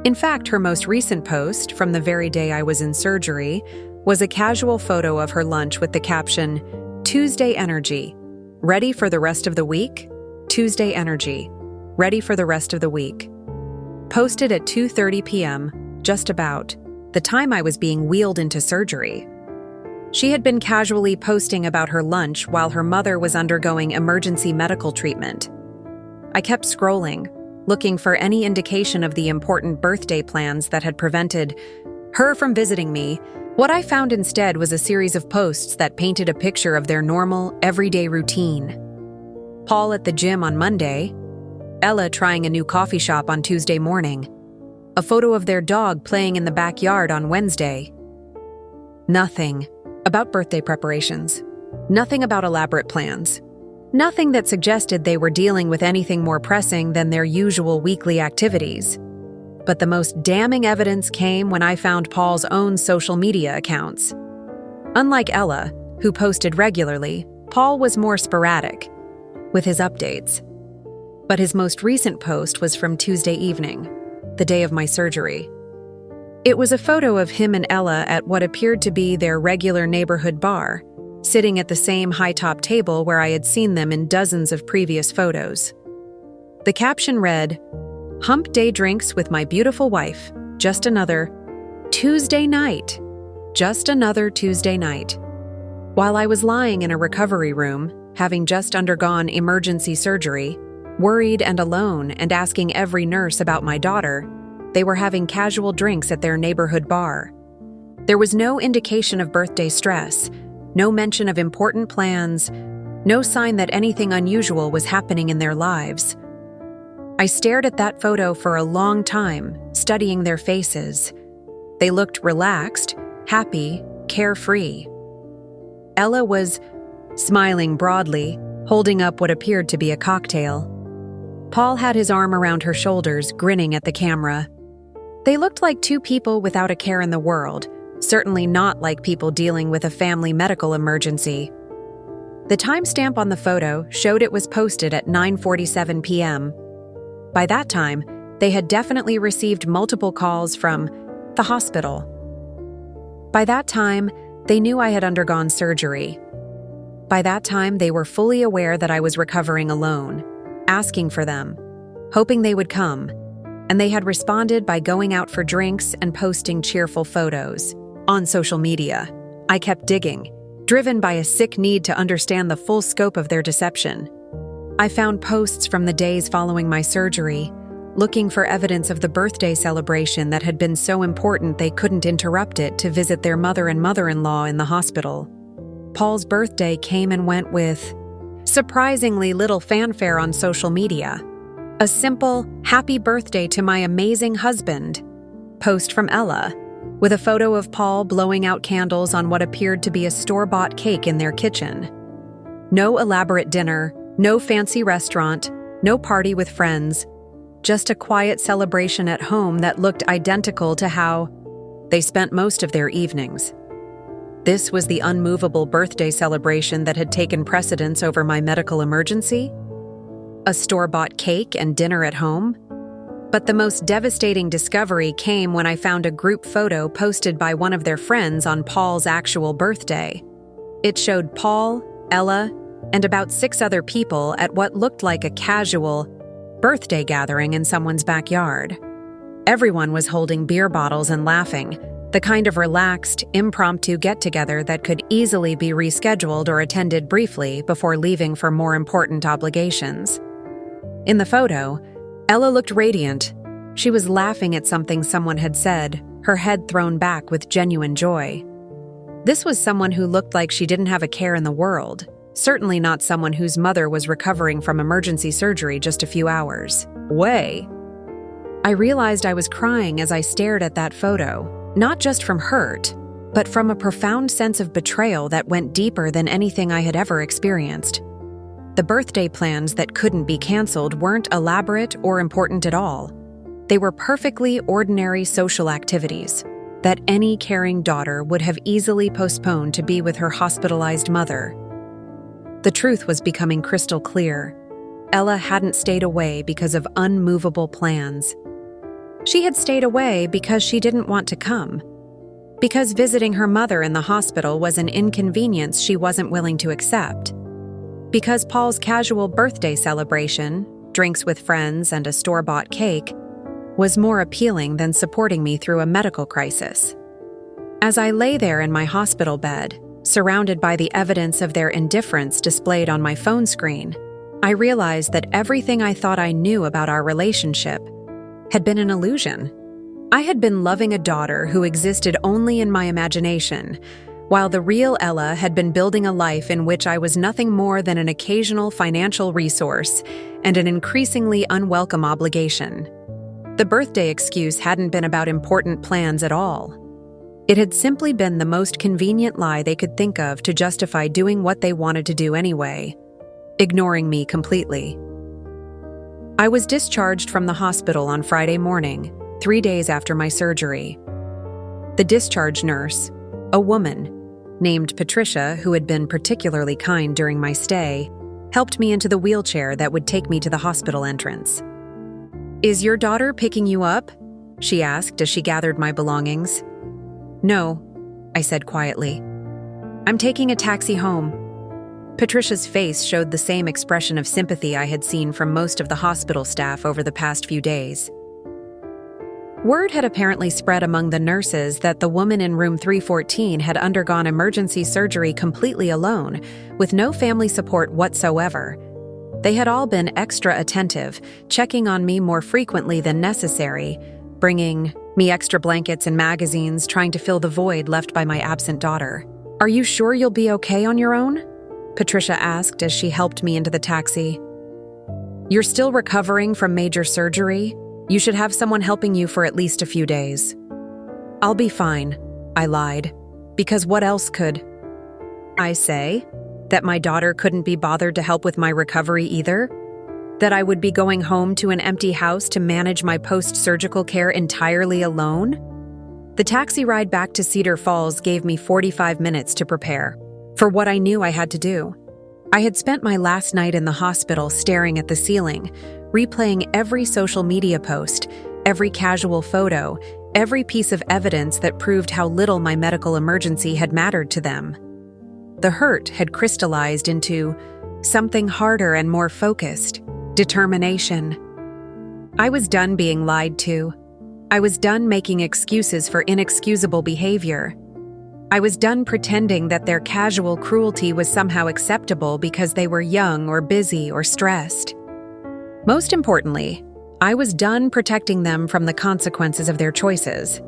In fact, her most recent post, from the very day I was in surgery, was a casual photo of her lunch with the caption, "Tuesday energy. Ready for the rest of the week? Tuesday energy. Ready for the rest of the week." Posted at 2:30 p.m., just about the time I was being wheeled into surgery. She had been casually posting about her lunch while her mother was undergoing emergency medical treatment. I kept scrolling, looking for any indication of the important birthday plans that had prevented her from visiting me. What I found instead was a series of posts that painted a picture of their normal, everyday routine. Paul at the gym on Monday, Ella trying a new coffee shop on Tuesday morning, a photo of their dog playing in the backyard on Wednesday. Nothing about birthday preparations, nothing about elaborate plans, nothing that suggested they were dealing with anything more pressing than their usual weekly activities. But the most damning evidence came when I found Paul's own social media accounts. Unlike Ella, who posted regularly, Paul was more sporadic with his updates. But his most recent post was from Tuesday evening, the day of my surgery. It was a photo of him and Ella at what appeared to be their regular neighborhood bar, sitting at the same high-top table where I had seen them in dozens of previous photos. The caption read, "Hump day drinks with my beautiful wife. Just another Tuesday night. Just another Tuesday night." While I was lying in a recovery room, having just undergone emergency surgery, worried and alone and asking every nurse about my daughter, they were having casual drinks at their neighborhood bar. There was no indication of birthday stress, no mention of important plans, no sign that anything unusual was happening in their lives. I stared at that photo for a long time, studying their faces. They looked relaxed, happy, carefree. Ella was smiling broadly, holding up what appeared to be a cocktail. Paul had his arm around her shoulders, grinning at the camera. They looked like two people without a care in the world, certainly not like people dealing with a family medical emergency. The timestamp on the photo showed it was posted at 9:47 p.m. By that time, they had definitely received multiple calls from the hospital. By that time, they knew I had undergone surgery. By that time, they were fully aware that I was recovering alone, asking for them, hoping they would come, and they had responded by going out for drinks and posting cheerful photos on social media. I kept digging, driven by a sick need to understand the full scope of their deception. I found posts from the days following my surgery, looking for evidence of the birthday celebration that had been so important they couldn't interrupt it to visit their mother and mother-in-law in the hospital. Paul's birthday came and went with surprisingly little fanfare on social media. A simple, "Happy birthday to my amazing husband" post from Ella, with a photo of Paul blowing out candles on what appeared to be a store-bought cake in their kitchen. No elaborate dinner, no fancy restaurant, no party with friends, just a quiet celebration at home that looked identical to how they spent most of their evenings. This was the unmovable birthday celebration that had taken precedence over my medical emergency? A store-bought cake and dinner at home? But the most devastating discovery came when I found a group photo posted by one of their friends on Paul's actual birthday. It showed Paul, Ella, and about 6 other people at what looked like a casual birthday gathering in someone's backyard. Everyone was holding beer bottles and laughing, the kind of relaxed, impromptu get-together that could easily be rescheduled or attended briefly before leaving for more important obligations. In the photo, Ella looked radiant. She was laughing at something someone had said, her head thrown back with genuine joy. This was someone who looked like she didn't have a care in the world, certainly not someone whose mother was recovering from emergency surgery just a few hours away. I realized I was crying as I stared at that photo, not just from hurt, but from a profound sense of betrayal that went deeper than anything I had ever experienced. The birthday plans that couldn't be canceled weren't elaborate or important at all. They were perfectly ordinary social activities that any caring daughter would have easily postponed to be with her hospitalized mother. The truth was becoming crystal clear. Ella hadn't stayed away because of unmovable plans. She had stayed away because she didn't want to come. Because visiting her mother in the hospital was an inconvenience she wasn't willing to accept. Because Paul's casual birthday celebration, drinks with friends, and a store-bought cake was more appealing than supporting me through a medical crisis. As I lay there in my hospital bed, surrounded by the evidence of their indifference displayed on my phone screen, I realized that everything I thought I knew about our relationship had been an illusion. I had been loving a daughter who existed only in my imagination, while the real Ella had been building a life in which I was nothing more than an occasional financial resource and an increasingly unwelcome obligation. The birthday excuse hadn't been about important plans at all. It had simply been the most convenient lie they could think of to justify doing what they wanted to do anyway, ignoring me completely. I was discharged from the hospital on Friday morning, 3 days after my surgery. The discharge nurse, a woman named Patricia who had been particularly kind during my stay, helped me into the wheelchair that would take me to the hospital entrance. "Is your daughter picking you up?" she asked as she gathered my belongings. "No," I said quietly. "I'm taking a taxi home." Patricia's face showed the same expression of sympathy I had seen from most of the hospital staff over the past few days. Word had apparently spread among the nurses that the woman in room 314 had undergone emergency surgery completely alone, with no family support whatsoever. They had all been extra attentive, checking on me more frequently than necessary, bringing me extra blankets and magazines, trying to fill the void left by my absent daughter. "Are you sure you'll be okay on your own?" Patricia asked as she helped me into the taxi. "You're still recovering from major surgery? You should have someone helping you for at least a few days." "I'll be fine," I lied, because what else could I say? That my daughter couldn't be bothered to help with my recovery either? That I would be going home to an empty house to manage my post-surgical care entirely alone? The taxi ride back to Cedar Falls gave me 45 minutes to prepare for what I knew I had to do. I had spent my last night in the hospital staring at the ceiling, replaying every social media post, every casual photo, every piece of evidence that proved how little my medical emergency had mattered to them. The hurt had crystallized into something harder and more focused: determination. I was done being lied to. I was done making excuses for inexcusable behavior. I was done pretending that their casual cruelty was somehow acceptable because they were young or busy or stressed. Most importantly, I was done protecting them from the consequences of their choices.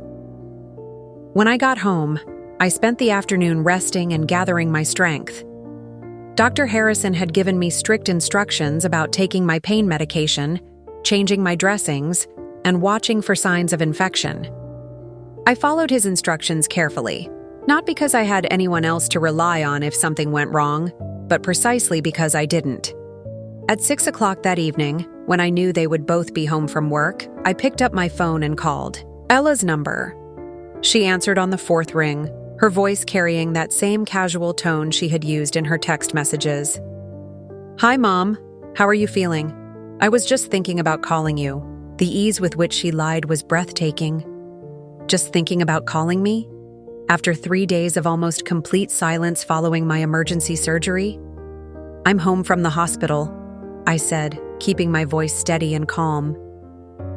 When I got home, I spent the afternoon resting and gathering my strength. Dr. Harrison had given me strict instructions about taking my pain medication, changing my dressings, and watching for signs of infection. I followed his instructions carefully, not because I had anyone else to rely on if something went wrong, but precisely because I didn't. At 6 o'clock that evening, when I knew they would both be home from work, I picked up my phone and called Ella's number. She answered on the fourth ring, her voice carrying that same casual tone she had used in her text messages. "Hi, Mom. How are you feeling? I was just thinking about calling you." The ease with which she lied was breathtaking. Just thinking about calling me? After 3 days of almost complete silence following my emergency surgery? "I'm home from the hospital," I said, keeping my voice steady and calm.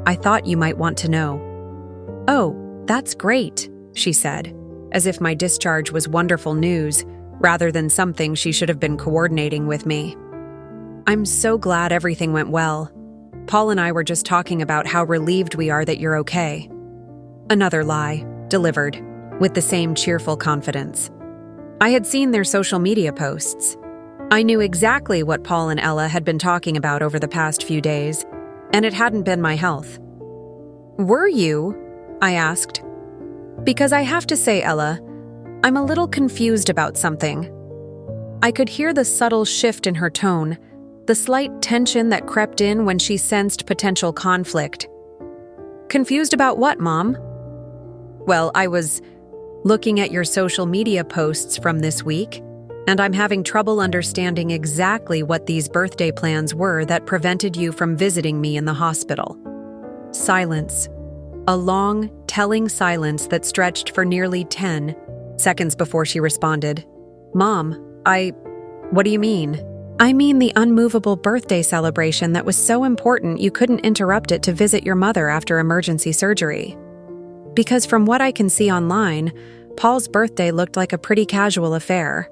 "I thought you might want to know." "Oh, that's great," she said, as if my discharge was wonderful news, rather than something she should have been coordinating with me. "I'm so glad everything went well. Paul and I were just talking about how relieved we are that you're okay." Another lie, delivered, with the same cheerful confidence. I had seen their social media posts. I knew exactly what Paul and Ella had been talking about over the past few days, and it hadn't been my health. "Were you?" I asked. "Because I have to say, Ella, I'm a little confused about something." I could hear the subtle shift in her tone, the slight tension that crept in when she sensed potential conflict. "Confused about what, Mom?" "Well, I was looking at your social media posts from this week, and I'm having trouble understanding exactly what these birthday plans were that prevented you from visiting me in the hospital." Silence. A long, telling silence that stretched for nearly 10 seconds before she responded. "Mom, what do you mean?" "I mean the unmovable birthday celebration that was so important you couldn't interrupt it to visit your mother after emergency surgery. Because from what I can see online, Paul's birthday looked like a pretty casual affair.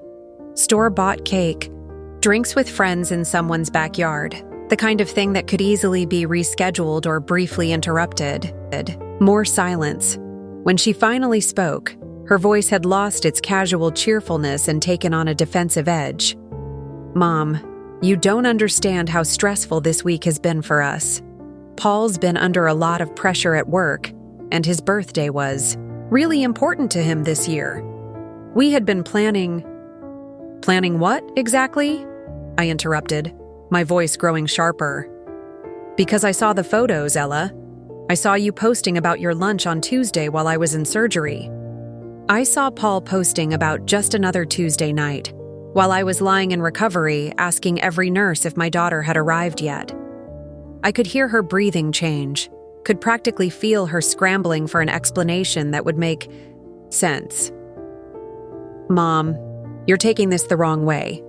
Store-bought cake, drinks with friends in someone's backyard, the kind of thing that could easily be rescheduled or briefly interrupted." More silence. When she finally spoke, her voice had lost its casual cheerfulness and taken on a defensive edge. "Mom, you don't understand how stressful this week has been for us. Paul's been under a lot of pressure at work, and his birthday was really important to him this year. We had been planning..." "Planning what, exactly?" I interrupted, my voice growing sharper. "Because I saw the photos, Ella. I saw you posting about your lunch on Tuesday while I was in surgery. I saw Paul posting about just another Tuesday night, while I was lying in recovery, asking every nurse if my daughter had arrived yet. I could hear her breathing change, could practically feel her scrambling for an explanation that would make sense. Mom, you're taking this the wrong way.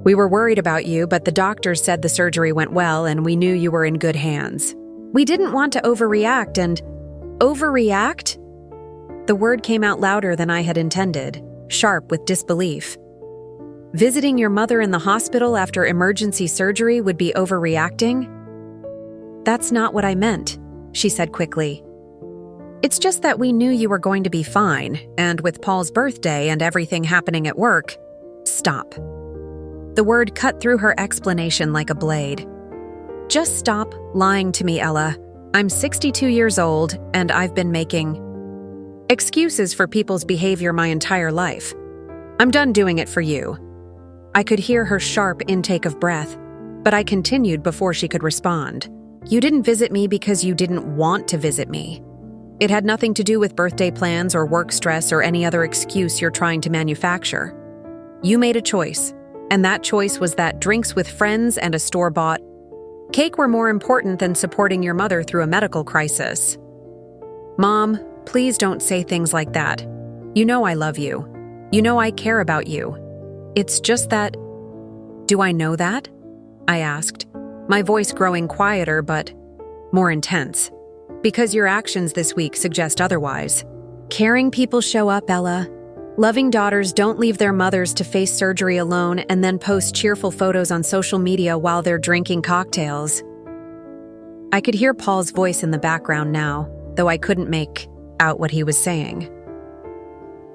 We were worried about you, but the doctors said the surgery went well and we knew you were in good hands. We didn't want to overreact and... Overreact? The word came out louder than I had intended, sharp with disbelief. Visiting your mother in the hospital after emergency surgery would be overreacting? That's not what I meant, she said quickly. It's just that we knew you were going to be fine, and with Paul's birthday and everything happening at work... Stop. The word cut through her explanation like a blade. Just stop lying to me, Ella. I'm 62 years old, and I've been making excuses for people's behavior my entire life. I'm done doing it for you. I could hear her sharp intake of breath, but I continued before she could respond. You didn't visit me because you didn't want to visit me. It had nothing to do with birthday plans or work stress or any other excuse you're trying to manufacture. You made a choice, and that choice was that drinks with friends and a store-bought cake were more important than supporting your mother through a medical crisis. Mom, please don't say things like that. You know I love you. You know I care about you. It's just that... Do I know that? I asked, my voice growing quieter but more intense. Because your actions this week suggest otherwise. Caring people show up, Ella. Loving daughters don't leave their mothers to face surgery alone and then post cheerful photos on social media while they're drinking cocktails. I could hear Paul's voice in the background now, though I couldn't make out what he was saying.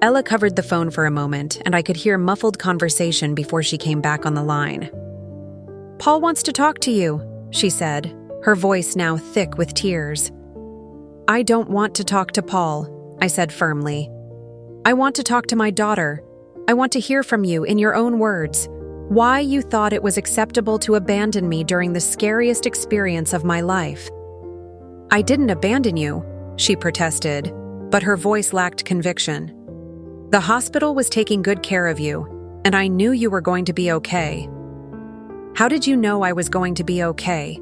Ella covered the phone for a moment, and I could hear muffled conversation before she came back on the line. Paul wants to talk to you, she said, her voice now thick with tears. I don't want to talk to Paul, I said firmly. I want to talk to my daughter. I want to hear from you in your own words. Why you thought it was acceptable to abandon me during the scariest experience of my life. I didn't abandon you, she protested, but her voice lacked conviction. The hospital was taking good care of you, and I knew you were going to be okay. How did you know I was going to be okay?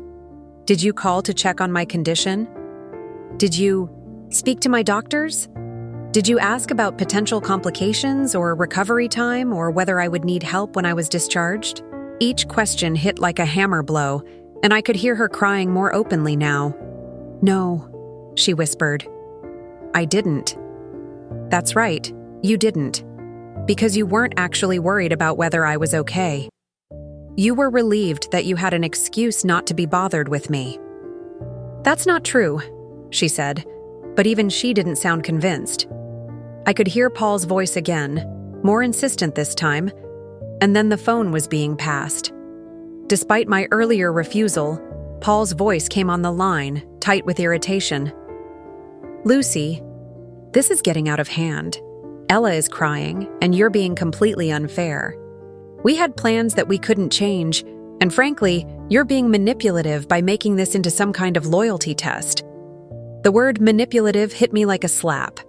Did you call to check on my condition? Did you speak to my doctors? Did you ask about potential complications or recovery time or whether I would need help when I was discharged? Each question hit like a hammer blow, and I could hear her crying more openly now. No, she whispered. I didn't. That's right, you didn't. Because you weren't actually worried about whether I was okay. You were relieved that you had an excuse not to be bothered with me. That's not true, she said, but even she didn't sound convinced. I could hear Paul's voice again, more insistent this time, and then the phone was being passed. Despite my earlier refusal, Paul's voice came on the line, tight with irritation. Lucy, this is getting out of hand. Ella is crying, and you're being completely unfair. We had plans that we couldn't change, and frankly, you're being manipulative by making this into some kind of loyalty test. The word manipulative hit me like a slap.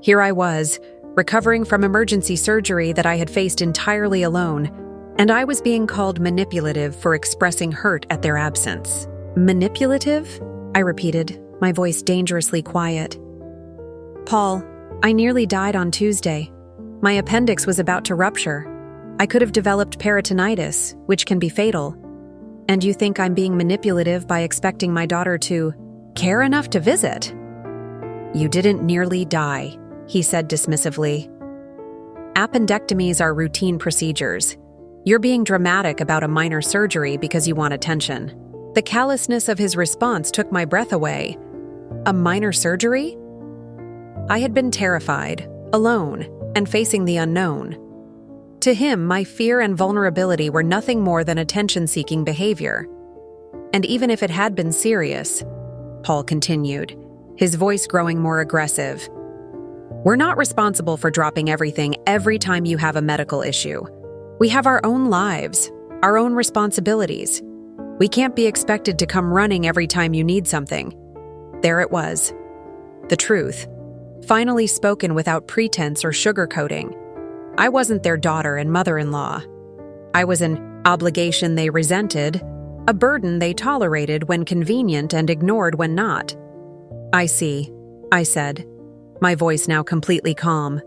Here I was, recovering from emergency surgery that I had faced entirely alone, and I was being called manipulative for expressing hurt at their absence. Manipulative? I repeated, my voice dangerously quiet. Paul, I nearly died on Tuesday. My appendix was about to rupture. I could have developed peritonitis, which can be fatal. And you think I'm being manipulative by expecting my daughter to care enough to visit? You didn't nearly die, he said dismissively. Appendectomies are routine procedures. You're being dramatic about a minor surgery because you want attention. The callousness of his response took my breath away. A minor surgery? I had been terrified, alone, and facing the unknown. To him, my fear and vulnerability were nothing more than attention-seeking behavior. And even if it had been serious, Paul continued, his voice growing more aggressive, we're not responsible for dropping everything every time you have a medical issue. We have our own lives, our own responsibilities. We can't be expected to come running every time you need something. There it was. The truth, finally spoken without pretense or sugarcoating. I wasn't their daughter and mother-in-law. I was an obligation they resented, a burden they tolerated when convenient and ignored when not. I see, I said, my voice now completely calm.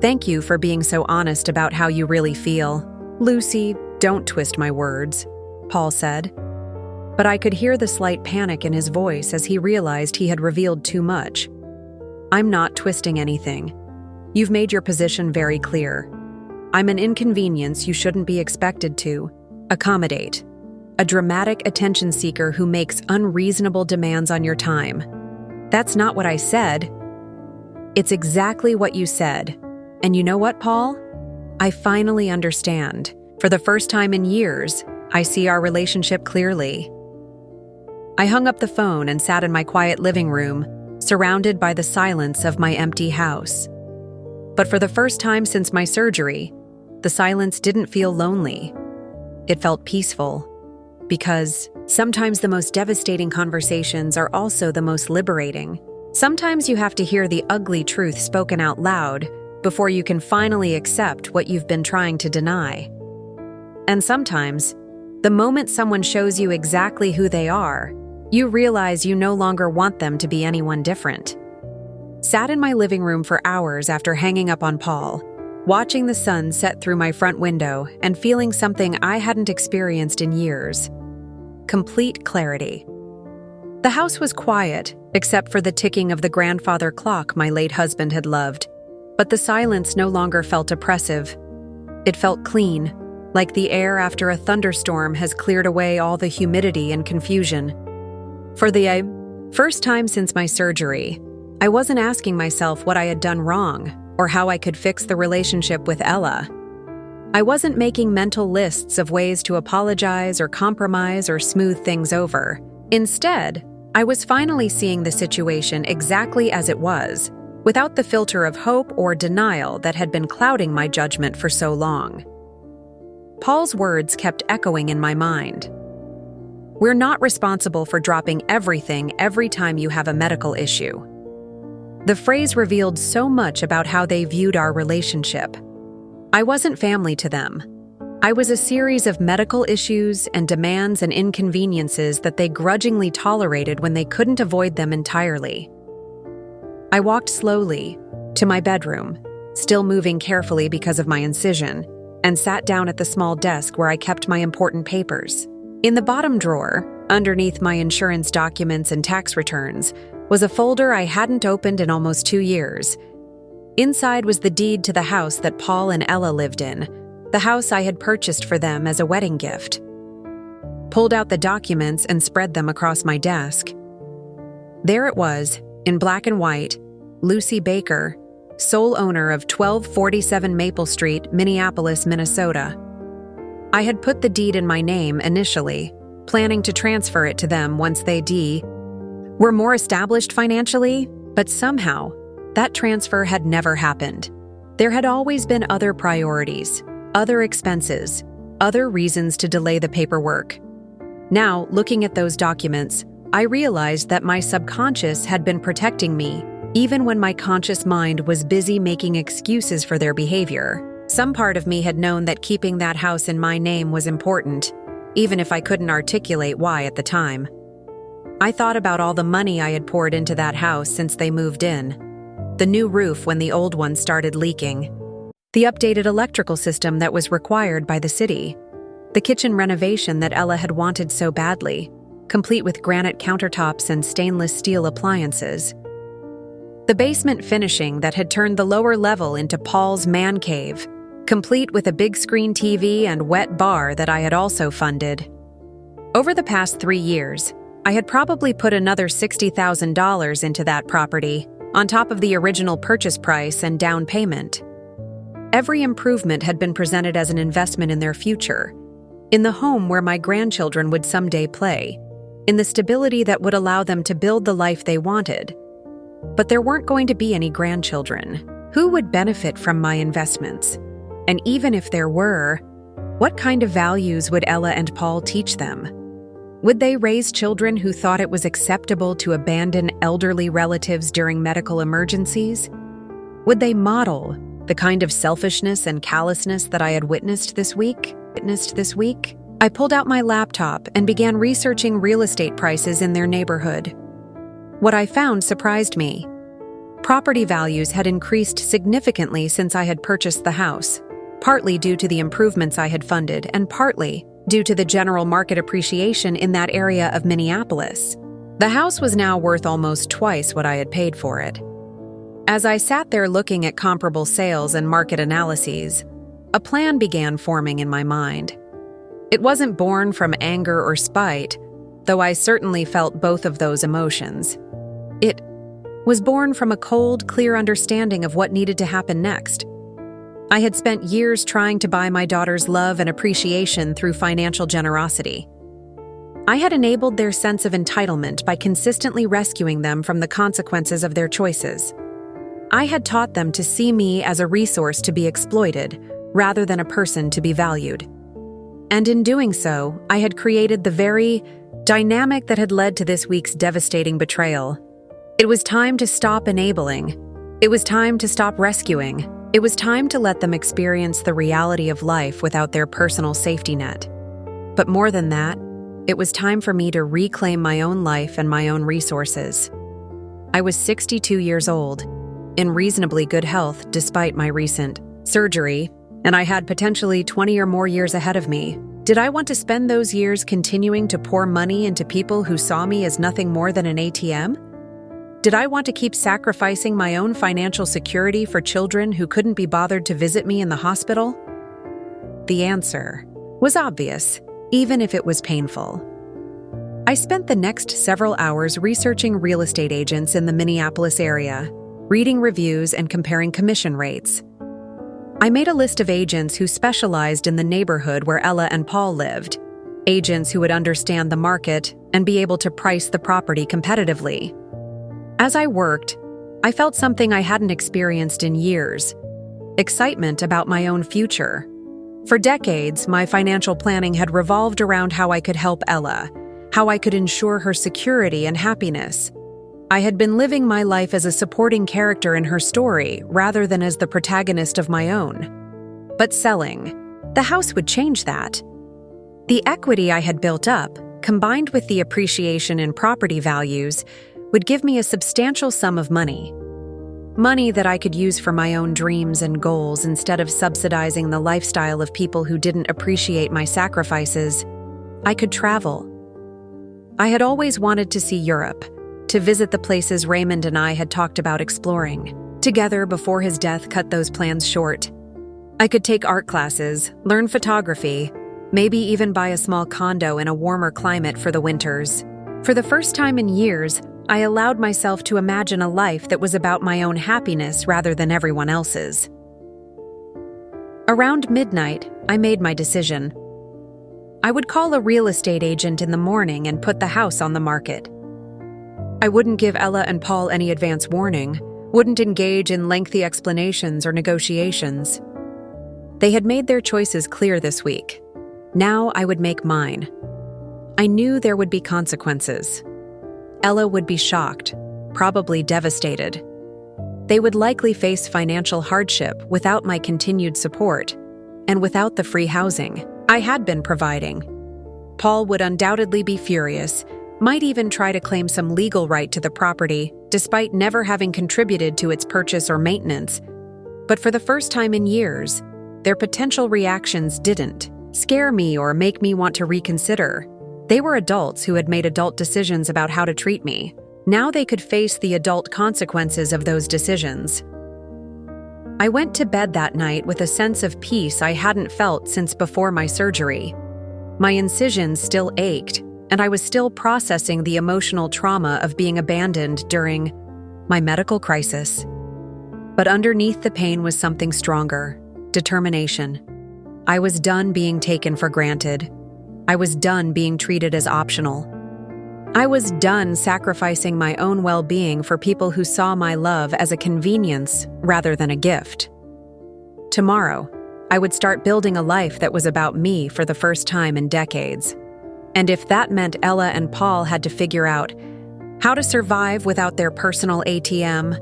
Thank you for being so honest about how you really feel. Lucy, "Don't twist my words," Paul said. But I could hear the slight panic in his voice as he realized he had revealed too much. "I'm not twisting anything. You've made your position very clear. I'm an inconvenience you shouldn't be expected to accommodate. A dramatic attention seeker who makes unreasonable demands on your time." "That's not what I said." "It's exactly what you said. And you know what, Paul? I finally understand. For the first time in years, I see our relationship clearly." I hung up the phone and sat in my quiet living room, surrounded by the silence of my empty house. But for the first time since my surgery, the silence didn't feel lonely. It felt peaceful. Because sometimes the most devastating conversations are also the most liberating. Sometimes you have to hear the ugly truth spoken out loud before you can finally accept what you've been trying to deny. And sometimes, the moment someone shows you exactly who they are, you realize you no longer want them to be anyone different. Sat in my living room for hours after hanging up on Paul, watching the sun set through my front window and feeling something I hadn't experienced in years. Complete clarity. The house was quiet, except for the ticking of the grandfather clock my late husband had loved, but the silence no longer felt oppressive. It felt clean, like the air after a thunderstorm has cleared away all the humidity and confusion. For the first time since my surgery, I wasn't asking myself what I had done wrong or how I could fix the relationship with Ella. I wasn't making mental lists of ways to apologize or compromise or smooth things over. Instead, I was finally seeing the situation exactly as it was, without the filter of hope or denial that had been clouding my judgment for so long. Paul's words kept echoing in my mind. "We're not responsible for dropping everything every time you have a medical issue." The phrase revealed so much about how they viewed our relationship. I wasn't family to them. I was a series of medical issues and demands and inconveniences that they grudgingly tolerated when they couldn't avoid them entirely. I walked slowly to my bedroom, still moving carefully because of my incision, and sat down at the small desk where I kept my important papers. In the bottom drawer, underneath my insurance documents and tax returns, was a folder I hadn't opened in almost 2 years. Inside was the deed to the house that Paul and Ella lived in, the house I had purchased for them as a wedding gift. Pulled out the documents and spread them across my desk. There it was, in black and white, Lucy Baker, sole owner of 1247 Maple Street, Minneapolis, Minnesota. I had put the deed in my name initially, planning to transfer it to them once they were more established financially, but somehow, that transfer had never happened. There had always been other priorities, other expenses, other reasons to delay the paperwork. Now, looking at those documents, I realized that my subconscious had been protecting me, even when my conscious mind was busy making excuses for their behavior. Some part of me had known that keeping that house in my name was important, even if I couldn't articulate why at the time. I thought about all the money I had poured into that house since they moved in. The new roof when the old one started leaking. The updated electrical system that was required by the city. The kitchen renovation that Ella had wanted so badly, complete with granite countertops and stainless steel appliances. The basement finishing that had turned the lower level into Paul's man cave, complete with a big screen TV and wet bar that I had also funded. Over the past 3 years, I had probably put another $60,000 into that property, on top of the original purchase price and down payment. Every improvement had been presented as an investment in their future, in the home where my grandchildren would someday play, in the stability that would allow them to build the life they wanted. But there weren't going to be any grandchildren. Who would benefit from my investments? And even if there were, what kind of values would Ella and Paul teach them? Would they raise children who thought it was acceptable to abandon elderly relatives during medical emergencies? Would they model the kind of selfishness and callousness that I had witnessed this week? I pulled out my laptop and began researching real estate prices in their neighborhood. What I found surprised me. Property values had increased significantly since I had purchased the house. partly due to the improvements I had funded and partly due to the general market appreciation in that area of Minneapolis. The house was now worth almost twice what I had paid for it. As I sat there looking at comparable sales and market analyses, a plan began forming in my mind. It wasn't born from anger or spite, though I certainly felt both of those emotions. It was born from a cold, clear understanding of what needed to happen next. I had spent years trying to buy my daughter's love and appreciation through financial generosity. I had enabled their sense of entitlement by consistently rescuing them from the consequences of their choices. I had taught them to see me as a resource to be exploited, rather than a person to be valued. And in doing so, I had created the very dynamic that had led to this week's devastating betrayal. It was time to stop enabling. It was time to stop rescuing. It was time to let them experience the reality of life without their personal safety net. But more than that, it was time for me to reclaim my own life and my own resources. I was 62 years old, in reasonably good health despite my recent surgery, and I had potentially 20 or more years ahead of me. Did I want to spend those years continuing to pour money into people who saw me as nothing more than an ATM? Did I want to keep sacrificing my own financial security for children who couldn't be bothered to visit me in the hospital? The answer was obvious, even if it was painful. I spent the next several hours researching real estate agents in the Minneapolis area, reading reviews and comparing commission rates. I made a list of agents who specialized in the neighborhood where Ella and Paul lived, agents who would understand the market and be able to price the property competitively. As I worked, I felt something I hadn't experienced in years: excitement about my own future. For decades, my financial planning had revolved around how I could help Ella, how I could ensure her security and happiness. I had been living my life as a supporting character in her story rather than as the protagonist of my own. But selling the house would change that. The equity I had built up, combined with the appreciation in property values, would give me a substantial sum of money. Money that I could use for my own dreams and goals instead of subsidizing the lifestyle of people who didn't appreciate my sacrifices. I could travel. I had always wanted to see Europe, to visit the places Raymond and I had talked about exploring, together before his death cut those plans short. I could take art classes, learn photography, maybe even buy a small condo in a warmer climate for the winters. For the first time in years, I allowed myself to imagine a life that was about my own happiness rather than everyone else's. Around midnight, I made my decision. I would call a real estate agent in the morning and put the house on the market. I wouldn't give Ella and Paul any advance warning, wouldn't engage in lengthy explanations or negotiations. They had made their choices clear this week. Now I would make mine. I knew there would be consequences. Ella would be shocked, probably devastated. They would likely face financial hardship without my continued support, and without the free housing I had been providing. Paul would undoubtedly be furious, might even try to claim some legal right to the property, despite never having contributed to its purchase or maintenance. But for the first time in years, their potential reactions didn't scare me or make me want to reconsider. They were adults who had made adult decisions about how to treat me. Now they could face the adult consequences of those decisions. I went to bed that night with a sense of peace I hadn't felt since before my surgery. My incisions still ached, and I was still processing the emotional trauma of being abandoned during my medical crisis. But underneath the pain was something stronger: determination. I was done being taken for granted. I was done being treated as optional. I was done sacrificing my own well-being for people who saw my love as a convenience rather than a gift. Tomorrow, I would start building a life that was about me for the first time in decades. And if that meant Ella and Paul had to figure out how to survive without their personal ATM,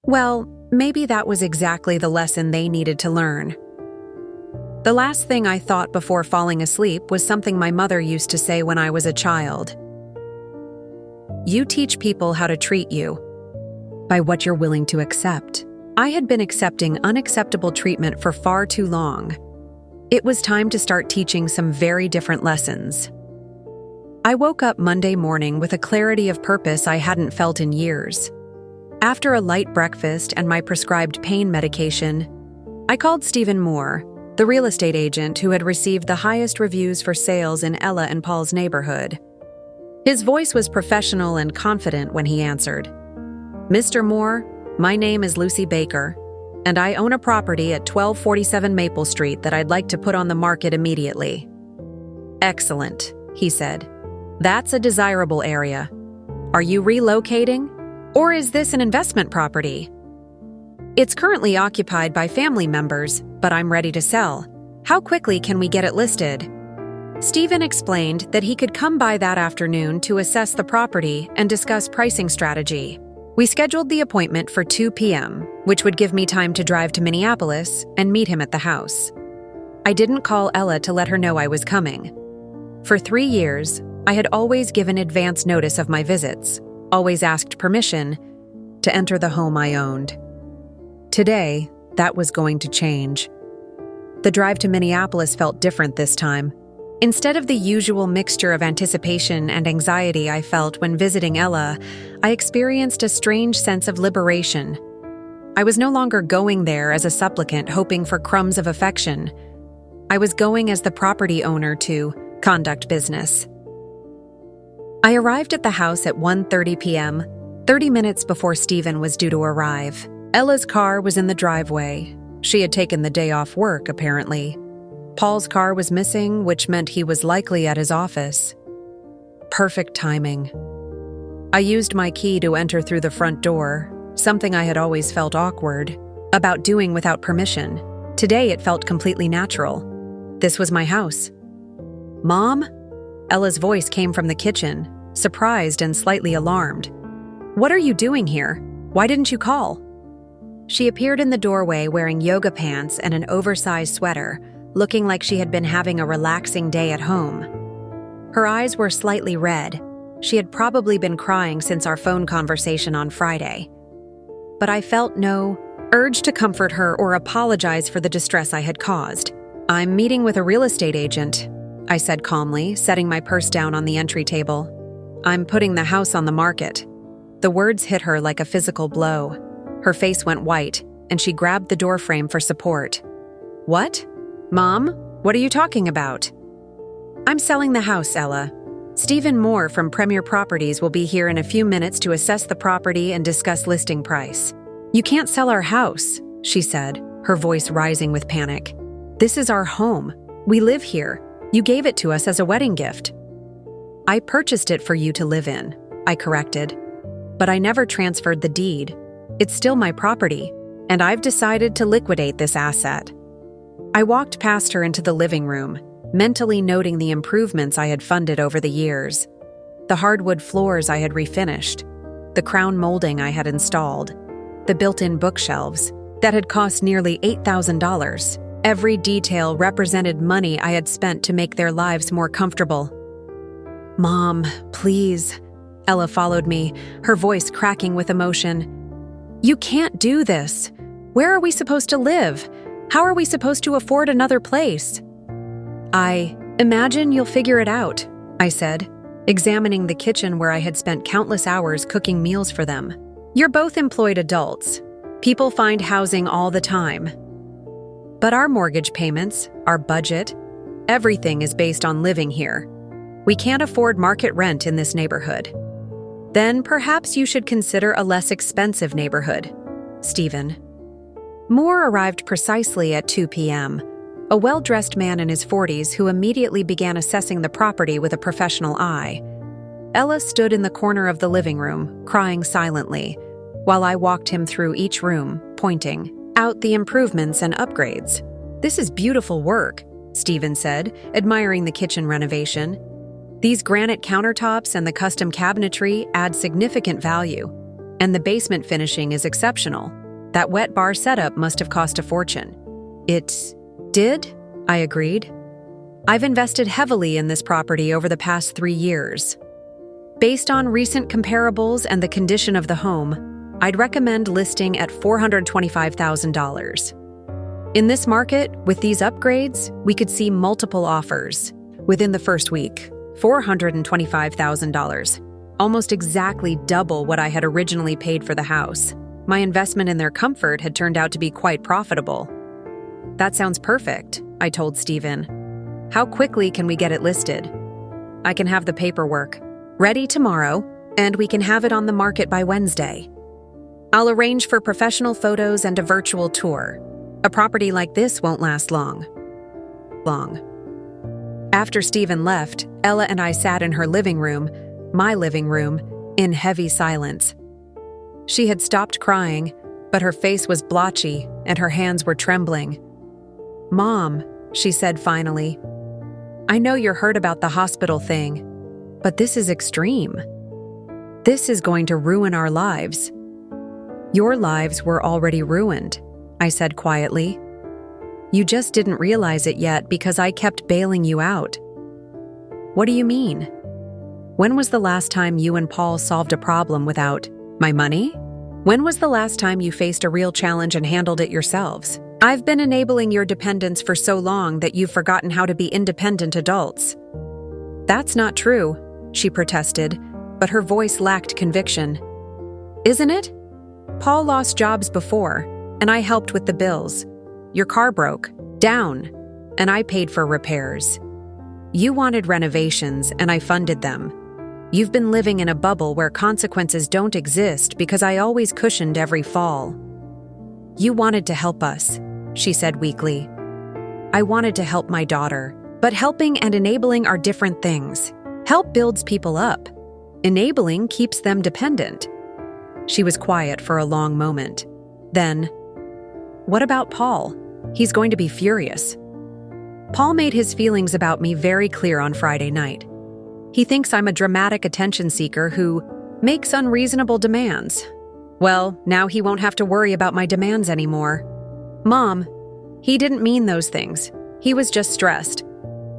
well, maybe that was exactly the lesson they needed to learn. The last thing I thought before falling asleep was something my mother used to say when I was a child. You teach people how to treat you by what you're willing to accept. I had been accepting unacceptable treatment for far too long. It was time to start teaching some very different lessons. I woke up Monday morning with a clarity of purpose I hadn't felt in years. After a light breakfast and my prescribed pain medication, I called Stephen Moore, the real estate agent who had received the highest reviews for sales in Ella and Paul's neighborhood. His voice was professional and confident when he answered. "Mr. Moore, my name is Lucy Baker, and I own a property at 1247 Maple Street that I'd like to put on the market immediately." "Excellent," he said. "That's a desirable area. Are you relocating? Or is this an investment property?" "It's currently occupied by family members, but I'm ready to sell. How quickly can we get it listed?" Stephen explained that he could come by that afternoon to assess the property and discuss pricing strategy. We scheduled the appointment for 2 p.m., which would give me time to drive to Minneapolis and meet him at the house. I didn't call Ella to let her know I was coming. For 3 years, I had always given advance notice of my visits, always asked permission to enter the home I owned. Today, that was going to change. The drive to Minneapolis felt different this time. Instead of the usual mixture of anticipation and anxiety I felt when visiting Ella, I experienced a strange sense of liberation. I was no longer going there as a supplicant hoping for crumbs of affection. I was going as the property owner to conduct business. I arrived at the house at 1:30 p.m., 30 minutes before Stephen was due to arrive. Ella's car was in the driveway. She had taken the day off work, apparently. Paul's car was missing, which meant he was likely at his office. Perfect timing. I used my key to enter through the front door, something I had always felt awkward about doing without permission. Today it felt completely natural. This was my house. "Mom?" Ella's voice came from the kitchen, surprised and slightly alarmed. "What are you doing here? Why didn't you call?" She appeared in the doorway wearing yoga pants and an oversized sweater, looking like she had been having a relaxing day at home. Her eyes were slightly red. She had probably been crying since our phone conversation on Friday. But I felt no urge to comfort her or apologize for the distress I had caused. "I'm meeting with a real estate agent," I said calmly, setting my purse down on the entry table. "I'm putting the house on the market." The words hit her like a physical blow. Her face went white, and she grabbed the doorframe for support. "What? Mom, what are you talking about?" "I'm selling the house, Ella. Stephen Moore from Premier Properties will be here in a few minutes to assess the property and discuss listing price." "You can't sell our house," she said, her voice rising with panic. "This is our home. We live here. You gave it to us as a wedding gift." "I purchased it for you to live in," I corrected. "But I never transferred the deed. It's still my property, and I've decided to liquidate this asset." I walked past her into the living room, mentally noting the improvements I had funded over the years. The hardwood floors I had refinished, the crown molding I had installed, the built-in bookshelves that had cost nearly $8,000. Every detail represented money I had spent to make their lives more comfortable. "Mom, please." Ella followed me, her voice cracking with emotion. "You can't do this. Where are we supposed to live? How are we supposed to afford another place?" "I imagine you'll figure it out," I said, examining the kitchen where I had spent countless hours cooking meals for them. "You're both employed adults. People find housing all the time. But our mortgage payments, our budget, everything is based on living here. We can't afford market rent in this neighborhood." "Then perhaps you should consider a less expensive neighborhood, Stephen." Moore arrived precisely at 2 p.m., a well-dressed man in his 40s who immediately began assessing the property with a professional eye. Ella stood in the corner of the living room, crying silently, while I walked him through each room, pointing out the improvements and upgrades. "This is beautiful work," Stephen said, admiring the kitchen renovation. "These granite countertops and the custom cabinetry add significant value, and the basement finishing is exceptional. That wet bar setup must have cost a fortune." "It did?" I agreed. "I've invested heavily in this property over the past 3 years. Based on recent comparables and the condition of the home, I'd recommend listing at $425,000. In this market, with these upgrades, we could see multiple offers within the first week. $425,000, almost exactly double what I had originally paid for the house. My investment in their comfort had turned out to be quite profitable. That sounds perfect, I told Stephen. How quickly can we get it listed? I can have the paperwork ready tomorrow, and we can have it on the market by Wednesday. I'll arrange for professional photos and a virtual tour. A property like this won't last long. After Stephen left, Ella and I sat in her living room, my living room, in heavy silence. She had stopped crying, but her face was blotchy and her hands were trembling. "Mom," she said finally, "I know you're hurt about the hospital thing, but this is extreme. This is going to ruin our lives." "Your lives were already ruined," I said quietly. "You just didn't realize it yet because I kept bailing you out." "What do you mean? When was the last time you and Paul solved a problem without my money? When was the last time you faced a real challenge and handled it yourselves? I've been enabling your dependence for so long that you've forgotten how to be independent adults." "That's not true," she protested, but her voice lacked conviction. "Isn't it? Paul lost jobs before, and I helped with the bills. Your car broke down, and I paid for repairs. You wanted renovations, and I funded them. You've been living in a bubble where consequences don't exist because I always cushioned every fall." "You wanted to help us," she said weakly. "I wanted to help my daughter, but helping and enabling are different things. Help builds people up. Enabling keeps them dependent." She was quiet for a long moment. Then, "What about Paul? He's going to be furious." Paul made his feelings about me very clear on Friday night. He thinks I'm a dramatic attention seeker who makes unreasonable demands. Well, now he won't have to worry about my demands anymore. "Mom, he didn't mean those things. He was just stressed."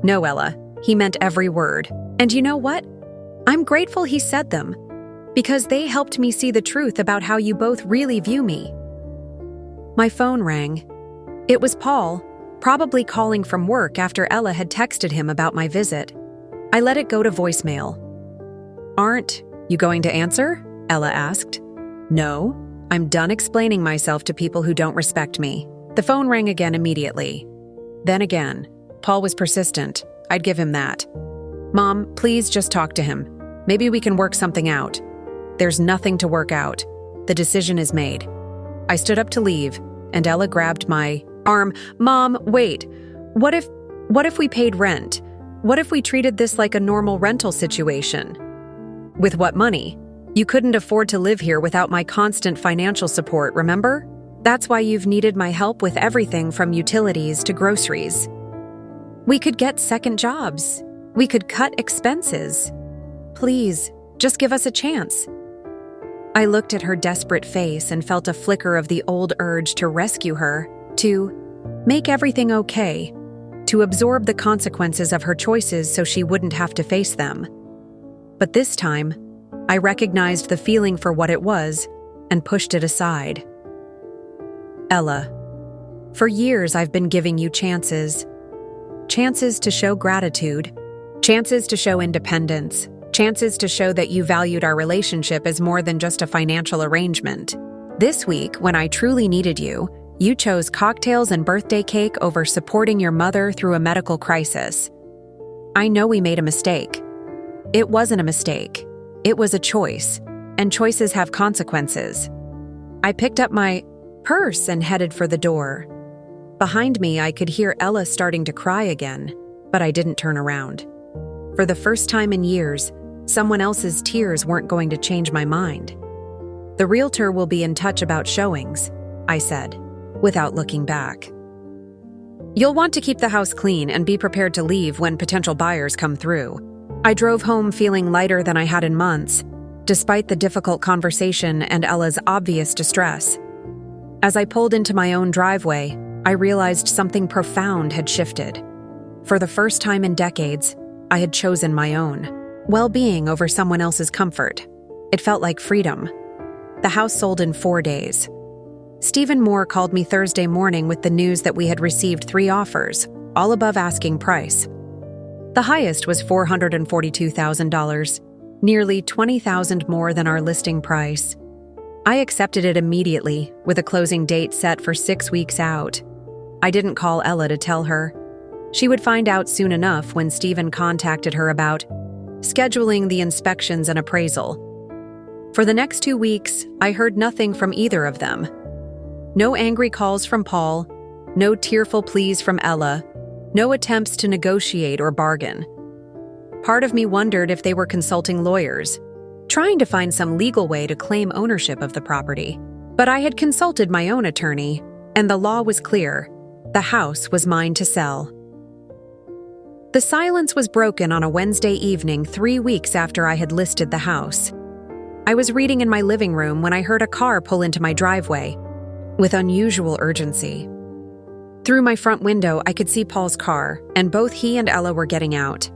"No, Ella, he meant every word. And you know what? I'm grateful he said them, because they helped me see the truth about how you both really view me." My phone rang. It was Paul, probably calling from work after Ella had texted him about my visit. I let it go to voicemail. "Aren't you going to answer?" Ella asked. "No, I'm done explaining myself to people who don't respect me." The phone rang again immediately. Then again. Paul was persistent. I'd give him that. "Mom, please just talk to him. Maybe we can work something out." "There's nothing to work out. The decision is made." I stood up to leave, and Ella grabbed my arm. "Mom, wait. What if we paid rent? What if we treated this like a normal rental situation?" "With what money? You couldn't afford to live here without my constant financial support, remember? That's why you've needed my help with everything from utilities to groceries. We could get second jobs. We could cut expenses. Please, just give us a chance." I looked at her desperate face and felt a flicker of the old urge to rescue her, to make everything okay, to absorb the consequences of her choices so she wouldn't have to face them. But this time, I recognized the feeling for what it was and pushed it aside. "Ella, for years I've been giving you chances. Chances to show gratitude, chances to show independence, chances to show that you valued our relationship as more than just a financial arrangement. This week, when I truly needed you, you chose cocktails and birthday cake over supporting your mother through a medical crisis. I know we made a mistake. It wasn't a mistake. It was a choice, and choices have consequences." I picked up my purse and headed for the door. Behind me, I could hear Ella starting to cry again, but I didn't turn around. For the first time in years, someone else's tears weren't going to change my mind. "The realtor will be in touch about showings," I said, without looking back. "You'll want to keep the house clean and be prepared to leave when potential buyers come through." I drove home feeling lighter than I had in months, despite the difficult conversation and Ella's obvious distress. As I pulled into my own driveway, I realized something profound had shifted. For the first time in decades, I had chosen my own well-being over someone else's comfort. It felt like freedom. The house sold in 4 days. Stephen Moore called me Thursday morning with the news that we had received 3 offers, all above asking price. The highest was $442,000, nearly $20,000 more than our listing price. I accepted it immediately, with a closing date set for 6 weeks out. I didn't call Ella to tell her. She would find out soon enough when Stephen contacted her about scheduling the inspections and appraisal. For the next 2 weeks, I heard nothing from either of them. No angry calls from Paul, no tearful pleas from Ella, no attempts to negotiate or bargain. Part of me wondered if they were consulting lawyers, trying to find some legal way to claim ownership of the property. But I had consulted my own attorney, and the law was clear. The house was mine to sell. The silence was broken on a Wednesday evening 3 weeks after I had listed the house. I was reading in my living room when I heard a car pull into my driveway, with unusual urgency. Through my front window, I could see Paul's car, and both he and Ella were getting out.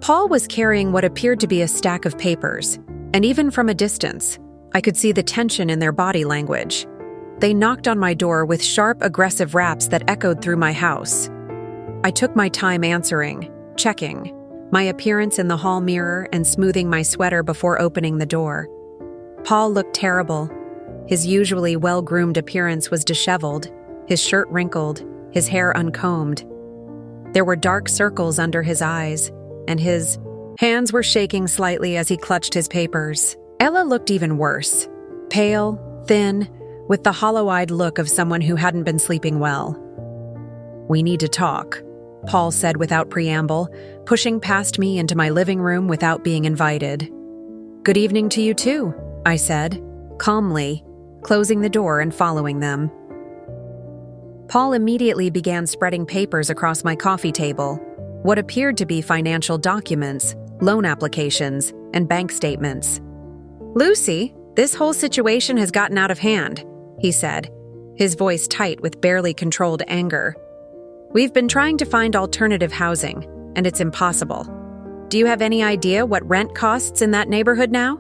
Paul was carrying what appeared to be a stack of papers, and even from a distance, I could see the tension in their body language. They knocked on my door with sharp, aggressive raps that echoed through my house. I took my time answering, checking my appearance in the hall mirror and smoothing my sweater before opening the door. Paul looked terrible. His usually well-groomed appearance was disheveled, his shirt wrinkled, his hair uncombed. There were dark circles under his eyes, and his hands were shaking slightly as he clutched his papers. Ella looked even worse, pale, thin, with the hollow-eyed look of someone who hadn't been sleeping well. "We need to talk," Paul said without preamble, pushing past me into my living room without being invited. "Good evening to you too," I said, calmly, closing the door and following them. Paul immediately began spreading papers across my coffee table, what appeared to be financial documents, loan applications, and bank statements. "Lucy, this whole situation has gotten out of hand," he said, his voice tight with barely controlled anger. "We've been trying to find alternative housing, and it's impossible. Do you have any idea what rent costs in that neighborhood now?"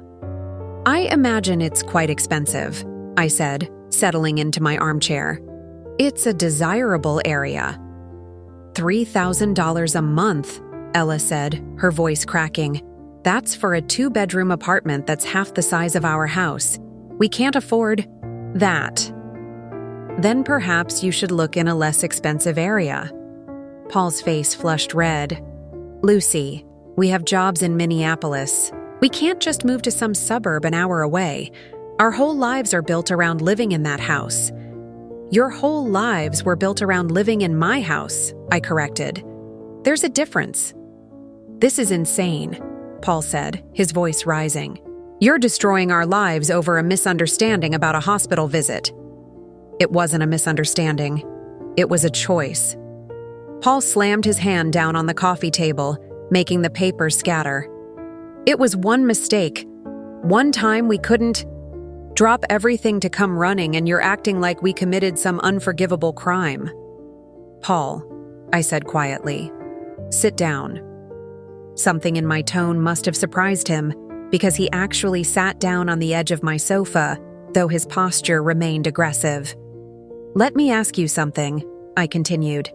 "I imagine it's quite expensive," I said, settling into my armchair. "It's a desirable area." $3,000 a month, Ella said, her voice cracking. "That's for a 2-bedroom apartment that's half the size of our house. We can't afford that." "Then perhaps you should look in a less expensive area." Paul's face flushed red. "Lucy, we have jobs in Minneapolis. We can't just move to some suburb an hour away. Our whole lives are built around living in that house." "Your whole lives were built around living in my house," I corrected. "There's a difference." "This is insane," Paul said, his voice rising. "You're destroying our lives over a misunderstanding about a hospital visit." "It wasn't a misunderstanding. It was a choice." Paul slammed his hand down on the coffee table, making the papers scatter. "It was one mistake. One time we couldn't drop everything to come running, and you're acting like we committed some unforgivable crime." "Paul," I said quietly, "sit down." Something in my tone must have surprised him, because he actually sat down on the edge of my sofa, though his posture remained aggressive. "Let me ask you something," I continued.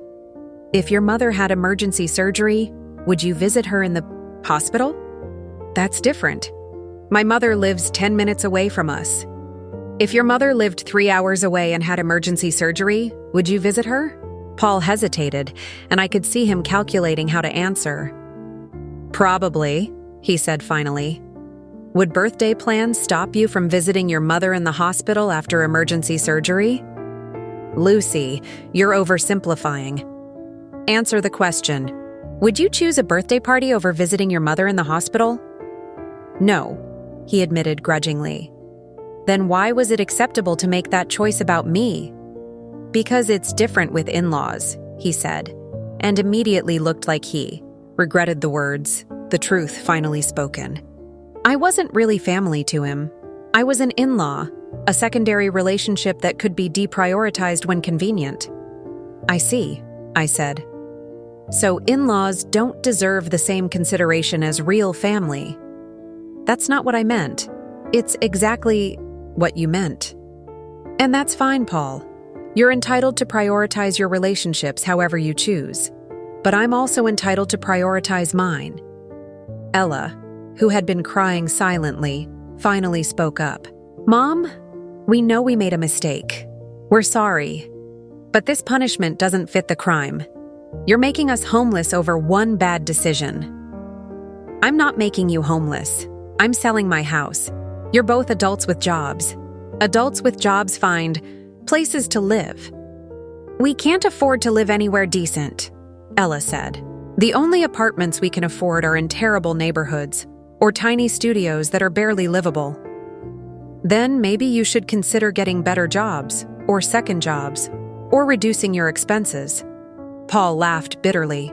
"If your mother had emergency surgery, would you visit her in the hospital?" "That's different. My mother lives 10 minutes away from us." "If your mother lived 3 hours away and had emergency surgery, would you visit her?" Paul hesitated, and I could see him calculating how to answer. "Probably," he said finally. "Would birthday plans stop you from visiting your mother in the hospital after emergency surgery?" "Lucy, you're oversimplifying. Answer the question. Would you choose a birthday party over visiting your mother in the hospital?" "No," he admitted grudgingly. "Then why was it acceptable to make that choice about me?" "Because it's different with in-laws," he said, and immediately looked like he regretted the words, the truth finally spoken. I wasn't really family to him. I was an in-law, a secondary relationship that could be deprioritized when convenient. "I see," I said. "So in-laws don't deserve the same consideration as real family." "That's not what I meant. It's exactly..." what you meant. And that's fine, Paul. You're entitled to prioritize your relationships however you choose. But I'm also entitled to prioritize mine. Ella, who had been crying silently, finally spoke up. Mom, we know we made a mistake. We're sorry. But this punishment doesn't fit the crime. You're making us homeless over one bad decision. I'm not making you homeless. I'm selling my house. You're both adults with jobs. Adults with jobs find places to live. We can't afford to live anywhere decent, Ella said. The only apartments we can afford are in terrible neighborhoods or tiny studios that are barely livable. Then maybe you should consider getting better jobs or second jobs or reducing your expenses. Paul laughed bitterly.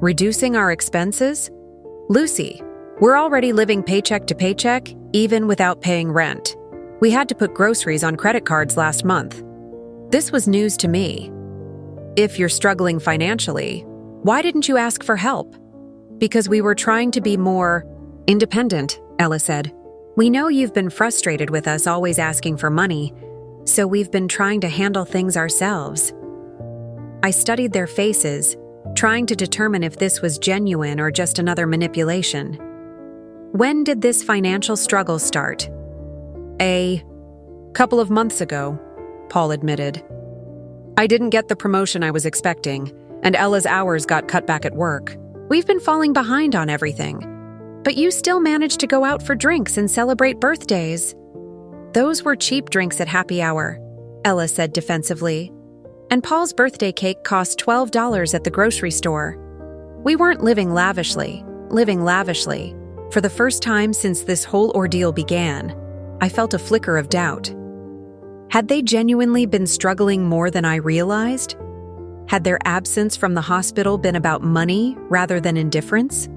Reducing our expenses? Lucy, we're already living paycheck to paycheck, even without paying rent. We had to put groceries on credit cards last month. This was news to me. If you're struggling financially, why didn't you ask for help? Because we were trying to be more independent, Ella said. We know you've been frustrated with us always asking for money, so we've been trying to handle things ourselves. I studied their faces, trying to determine if this was genuine or just another manipulation. When did this financial struggle start? A couple of months ago, Paul admitted. I didn't get the promotion I was expecting, and Ella's hours got cut back at work. We've been falling behind on everything. But you still managed to go out for drinks and celebrate birthdays. Those were cheap drinks at happy hour, Ella said defensively. And Paul's birthday cake cost $12 at the grocery store. We weren't living lavishly. For the first time since this whole ordeal began, I felt a flicker of doubt. Had they genuinely been struggling more than I realized? Had their absence from the hospital been about money rather than indifference?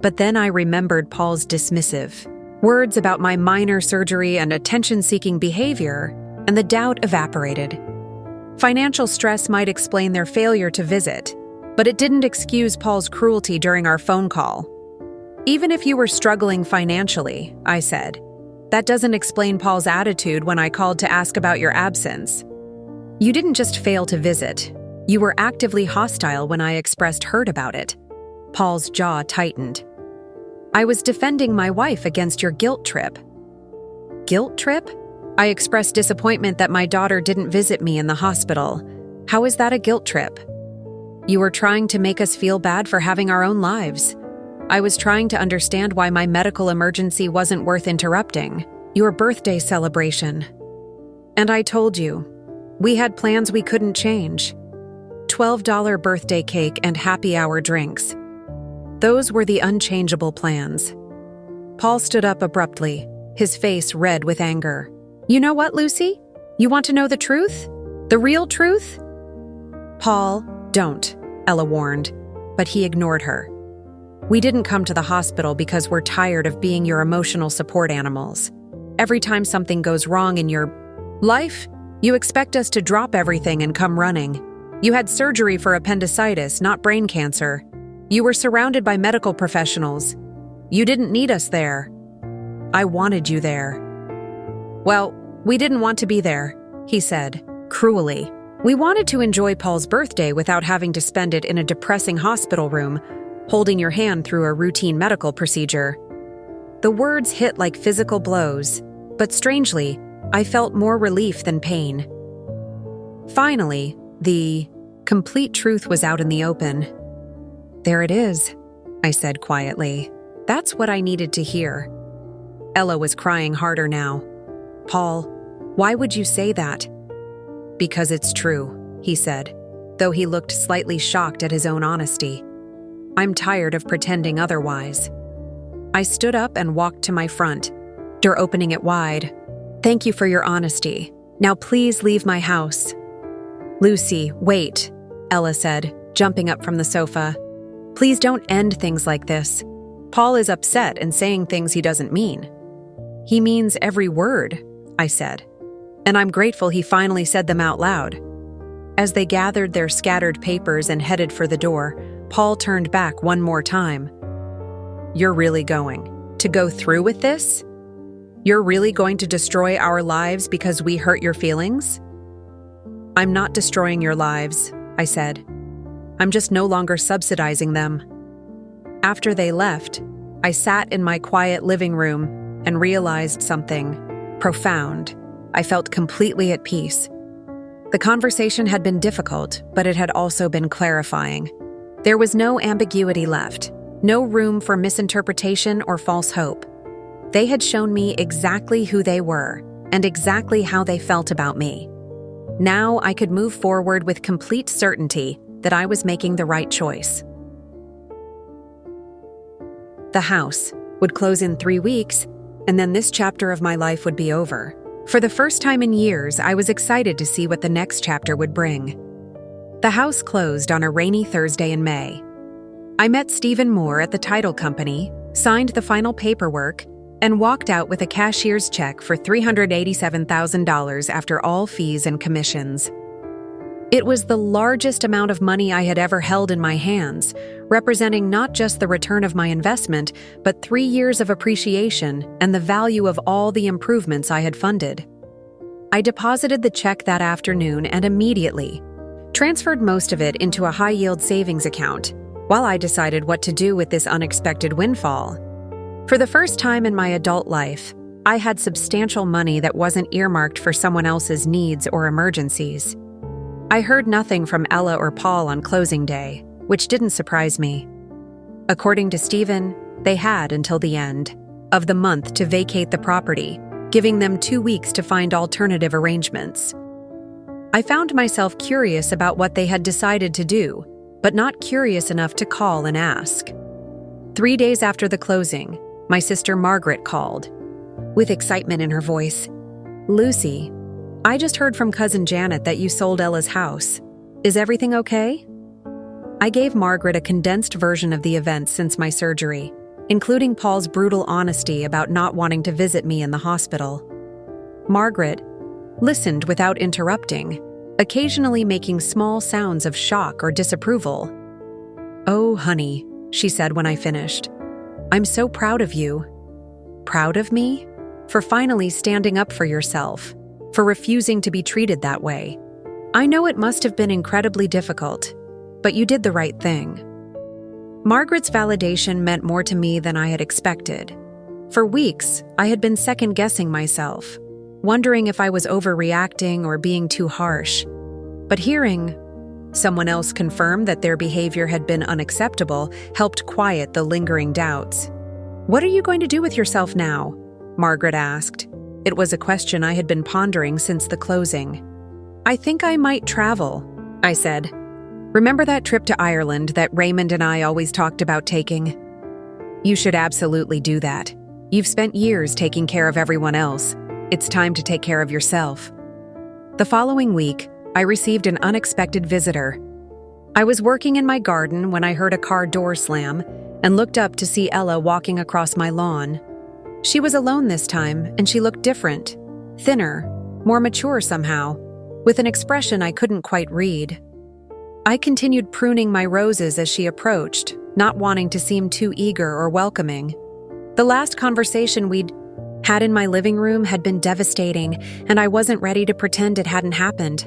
But then I remembered Paul's dismissive words about my minor surgery and attention-seeking behavior, and the doubt evaporated. Financial stress might explain their failure to visit, but it didn't excuse Paul's cruelty during our phone call. Even if you were struggling financially, I said, that doesn't explain Paul's attitude when I called to ask about your absence. You didn't just fail to visit. You were actively hostile when I expressed hurt about it. Paul's jaw tightened. I was defending my wife against your guilt trip. Guilt trip? I expressed disappointment that my daughter didn't visit me in the hospital. How is that a guilt trip? You were trying to make us feel bad for having our own lives. I was trying to understand why my medical emergency wasn't worth interrupting. Your birthday celebration. And I told you, we had plans we couldn't change. $12 birthday cake and happy hour drinks. Those were the unchangeable plans. Paul stood up abruptly, his face red with anger. You know what, Lucy? You want to know the truth? The real truth? Paul, don't, Ella warned, but he ignored her. We didn't come to the hospital because we're tired of being your emotional support animals. Every time something goes wrong in your life, you expect us to drop everything and come running. You had surgery for appendicitis, not brain cancer. You were surrounded by medical professionals. You didn't need us there. I wanted you there. Well, we didn't want to be there, he said, cruelly. We wanted to enjoy Paul's birthday without having to spend it in a depressing hospital room, holding your hand through a routine medical procedure. The words hit like physical blows, but strangely, I felt more relief than pain. Finally, the complete truth was out in the open. There it is, I said quietly. That's what I needed to hear. Ella was crying harder now. Paul, why would you say that? Because it's true, he said, though he looked slightly shocked at his own honesty. I'm tired of pretending otherwise. I stood up and walked to my front, door opening it wide. Thank you for your honesty. Now please leave my house. Lucy, wait, Ella said, jumping up from the sofa. Please don't end things like this. Paul is upset and saying things he doesn't mean. He means every word, I said, and I'm grateful he finally said them out loud. As they gathered their scattered papers and headed for the door, Paul turned back one more time. You're really going to go through with this? You're really going to destroy our lives because we hurt your feelings? I'm not destroying your lives, I said. I'm just no longer subsidizing them. After they left, I sat in my quiet living room and realized something profound. I felt completely at peace. The conversation had been difficult, but it had also been clarifying. There was no ambiguity left, no room for misinterpretation or false hope. They had shown me exactly who they were and exactly how they felt about me. Now I could move forward with complete certainty that I was making the right choice. The house would close in 3 weeks, and then this chapter of my life would be over. For the first time in years, I was excited to see what the next chapter would bring. The house closed on a rainy Thursday in May. I met Stephen Moore at the title company, signed the final paperwork, and walked out with a cashier's check for $387,000 after all fees and commissions. It was the largest amount of money I had ever held in my hands, representing not just the return of my investment, but 3 years of appreciation and the value of all the improvements I had funded. I deposited the check that afternoon and immediately transferred most of it into a high-yield savings account, while I decided what to do with this unexpected windfall. For the first time in my adult life, I had substantial money that wasn't earmarked for someone else's needs or emergencies. I heard nothing from Ella or Paul on closing day, which didn't surprise me. According to Stephen, they had until the end of the month to vacate the property, giving them 2 weeks to find alternative arrangements. I found myself curious about what they had decided to do, but not curious enough to call and ask. 3 days after the closing, my sister Margaret called, with excitement in her voice. "Lucy, I just heard from Cousin Janet that you sold Ella's house. Is everything okay?" I gave Margaret a condensed version of the events since my surgery, including Paul's brutal honesty about not wanting to visit me in the hospital. Margaret listened without interrupting, occasionally making small sounds of shock or disapproval. "Oh, honey," she said when I finished. "I'm so proud of you." Proud of me? For finally standing up for yourself, for refusing to be treated that way. I know it must have been incredibly difficult, but you did the right thing. Margaret's validation meant more to me than I had expected. For weeks, I had been second-guessing myself, wondering if I was overreacting or being too harsh. But hearing someone else confirm that their behavior had been unacceptable helped quiet the lingering doubts. "What are you going to do with yourself now?" Margaret asked. It was a question I had been pondering since the closing. "I think I might travel," I said. "Remember that trip to Ireland that Raymond and I always talked about taking? You should absolutely do that. You've spent years taking care of everyone else. It's time to take care of yourself." The following week, I received an unexpected visitor. I was working in my garden when I heard a car door slam and looked up to see Ella walking across my lawn. She was alone this time, and she looked different, thinner, more mature somehow, with an expression I couldn't quite read. I continued pruning my roses as she approached, not wanting to seem too eager or welcoming. The last conversation we'd had in my living room had been devastating, and I wasn't ready to pretend it hadn't happened.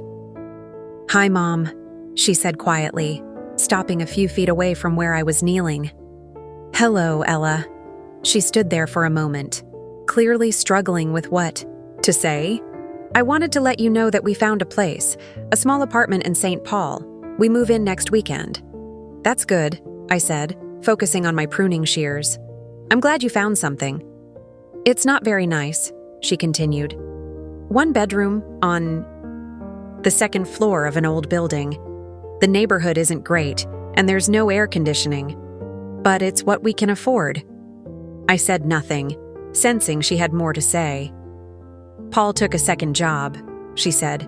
"Hi, Mom," she said quietly, stopping a few feet away from where I was kneeling. "Hello, Ella." She stood there for a moment, clearly struggling with what to say. "I wanted to let you know that we found a place, a small apartment in St. Paul. We move in next weekend." "That's good," I said, focusing on my pruning shears. "I'm glad you found something." "It's not very nice," she continued. "One bedroom on the second floor of an old building. The neighborhood isn't great, and there's no air conditioning. But it's what we can afford." I said nothing, sensing she had more to say. "Paul took a second job," she said.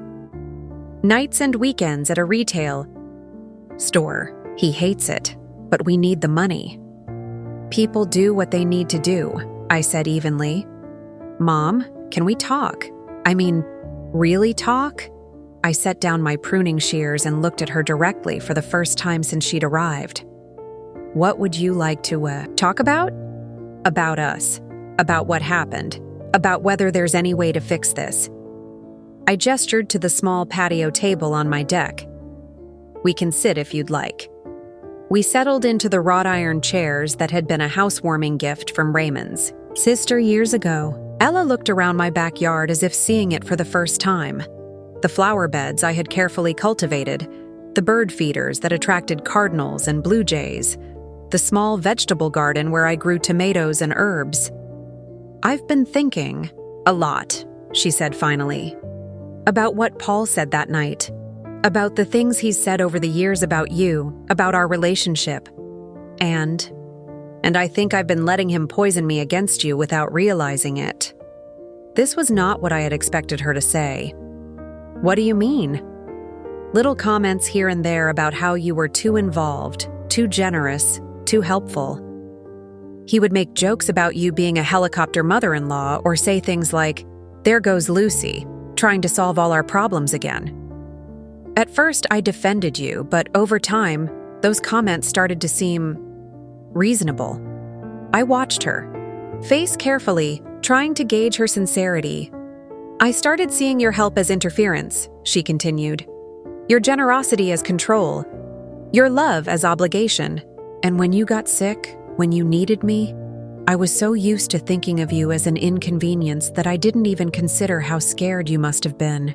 "Nights and weekends at a retail store. He hates it, but we need the money." "People do what they need to do," I said evenly. "Mom, can we talk? I mean, really talk?" I set down my pruning shears and looked at her directly for the first time since she'd arrived. "What would you like to talk about?" "About us. About what happened. about whether there's any way to fix this. I gestured to the small patio table on my deck. We can sit if you'd like. We settled into the wrought iron chairs that had been a housewarming gift from Raymond's sister years ago. Ella looked around my backyard as if seeing it for the first time. The flower beds I had carefully cultivated, the bird feeders that attracted cardinals and blue jays, the small vegetable garden where I grew tomatoes and herbs. "I've been thinking a lot," she said finally, "about what Paul said that night, about the things he's said over the years about you, about our relationship. And I think I've been letting him poison me against you without realizing it." This was not what I had expected her to say. "What do you mean?" Little comments here and there about how you were too involved, too generous, too helpful. He would make jokes about you being a helicopter mother-in-law or say things like, "There goes Lucy, trying to solve all our problems again." At first, I defended you, but over time, those comments started to seem reasonable. I watched her, face carefully, trying to gauge her sincerity. "I started seeing your help as interference," she continued. "Your generosity as control. Your love as obligation. And when you got sick, when you needed me, I was so used to thinking of you as an inconvenience that I didn't even consider how scared you must have been."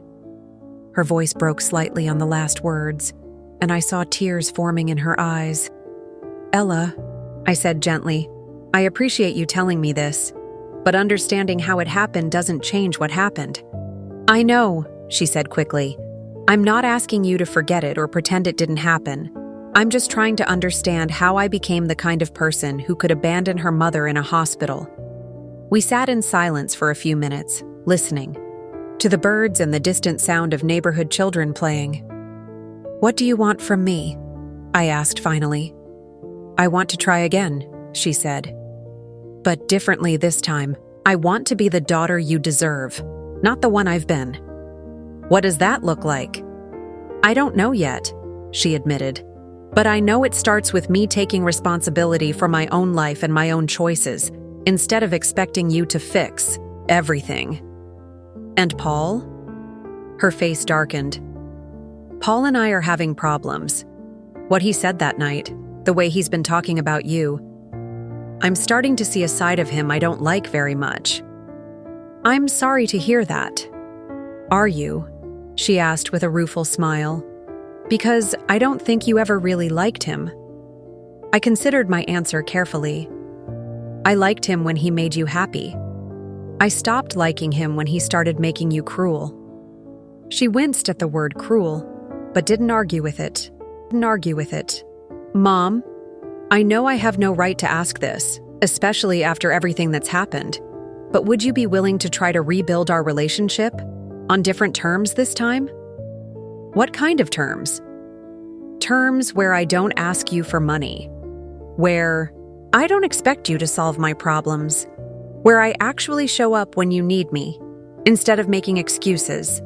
Her voice broke slightly on the last words, and I saw tears forming in her eyes. "Ella," I said gently, "I appreciate you telling me this, but understanding how it happened doesn't change what happened." "I know," she said quickly. "I'm not asking you to forget it or pretend it didn't happen. I'm just trying to understand how I became the kind of person who could abandon her mother in a hospital." We sat in silence for a few minutes, listening to the birds and the distant sound of neighborhood children playing. "What do you want from me?" I asked finally. "I want to try again," she said. "But differently this time. I want to be the daughter you deserve, not the one I've been." "What does that look like?" "I don't know yet," she admitted. "But I know it starts with me taking responsibility for my own life and my own choices, instead of expecting you to fix everything." "And Paul?" Her face darkened. "Paul and I are having problems. What he said that night, the way he's been talking about you. I'm starting to see a side of him I don't like very much." "I'm sorry to hear that." "Are you?" she asked with a rueful smile. "Because I don't think you ever really liked him." I considered my answer carefully. "I liked him when he made you happy. I stopped liking him when he started making you cruel." She winced at the word cruel, but didn't argue with it. "Mom, I know I have no right to ask this, especially after everything that's happened, but would you be willing to try to rebuild our relationship? On different terms this time?" "What kind of terms?" "Terms where I don't ask you for money. Where I don't expect you to solve my problems. Where I actually show up when you need me, instead of making excuses."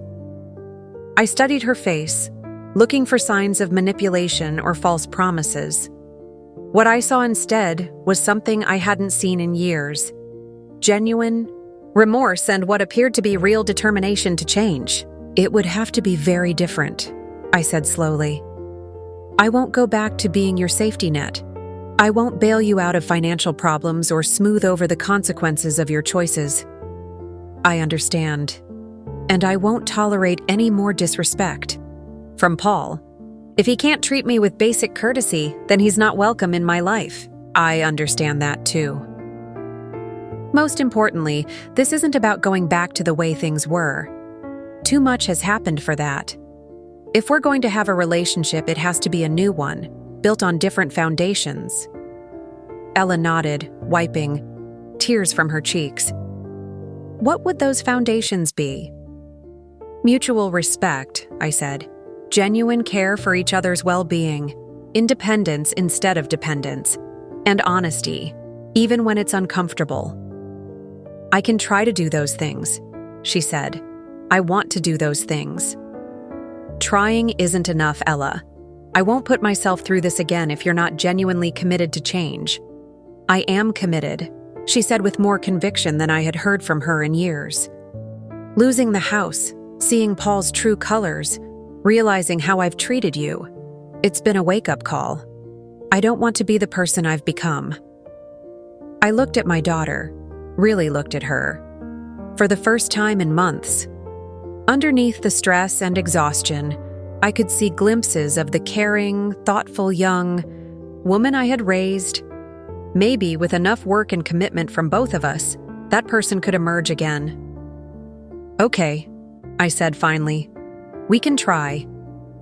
I studied her face, looking for signs of manipulation or false promises. What I saw instead was something I hadn't seen in years. Genuine remorse and what appeared to be real determination to change. "It would have to be very different," I said slowly. "I won't go back to being your safety net. I won't bail you out of financial problems or smooth over the consequences of your choices. I understand. And I won't tolerate any more disrespect. From Paul. If he can't treat me with basic courtesy, then he's not welcome in my life. I understand that too. Most importantly, this isn't about going back to the way things were. Too much has happened for that. If we're going to have a relationship, it has to be a new one, built on different foundations." Ella nodded, wiping tears from her cheeks. "What would those foundations be?" "Mutual respect," I said. "Genuine care for each other's well-being, independence instead of dependence, and honesty, even when it's uncomfortable." "I can try to do those things," she said. "I want to do those things." "Trying isn't enough, Ella. I won't put myself through this again if you're not genuinely committed to change." "I am committed," she said with more conviction than I had heard from her in years. Losing the house, seeing Paul's true colors, realizing how I've treated you. It's been a wake-up call. I don't want to be the person I've become. I looked at my daughter, really looked at her, for the first time in months. Underneath the stress and exhaustion, I could see glimpses of the caring, thoughtful young woman I had raised. Maybe with enough work and commitment from both of us, that person could emerge again. "Okay," I said finally. "We can try,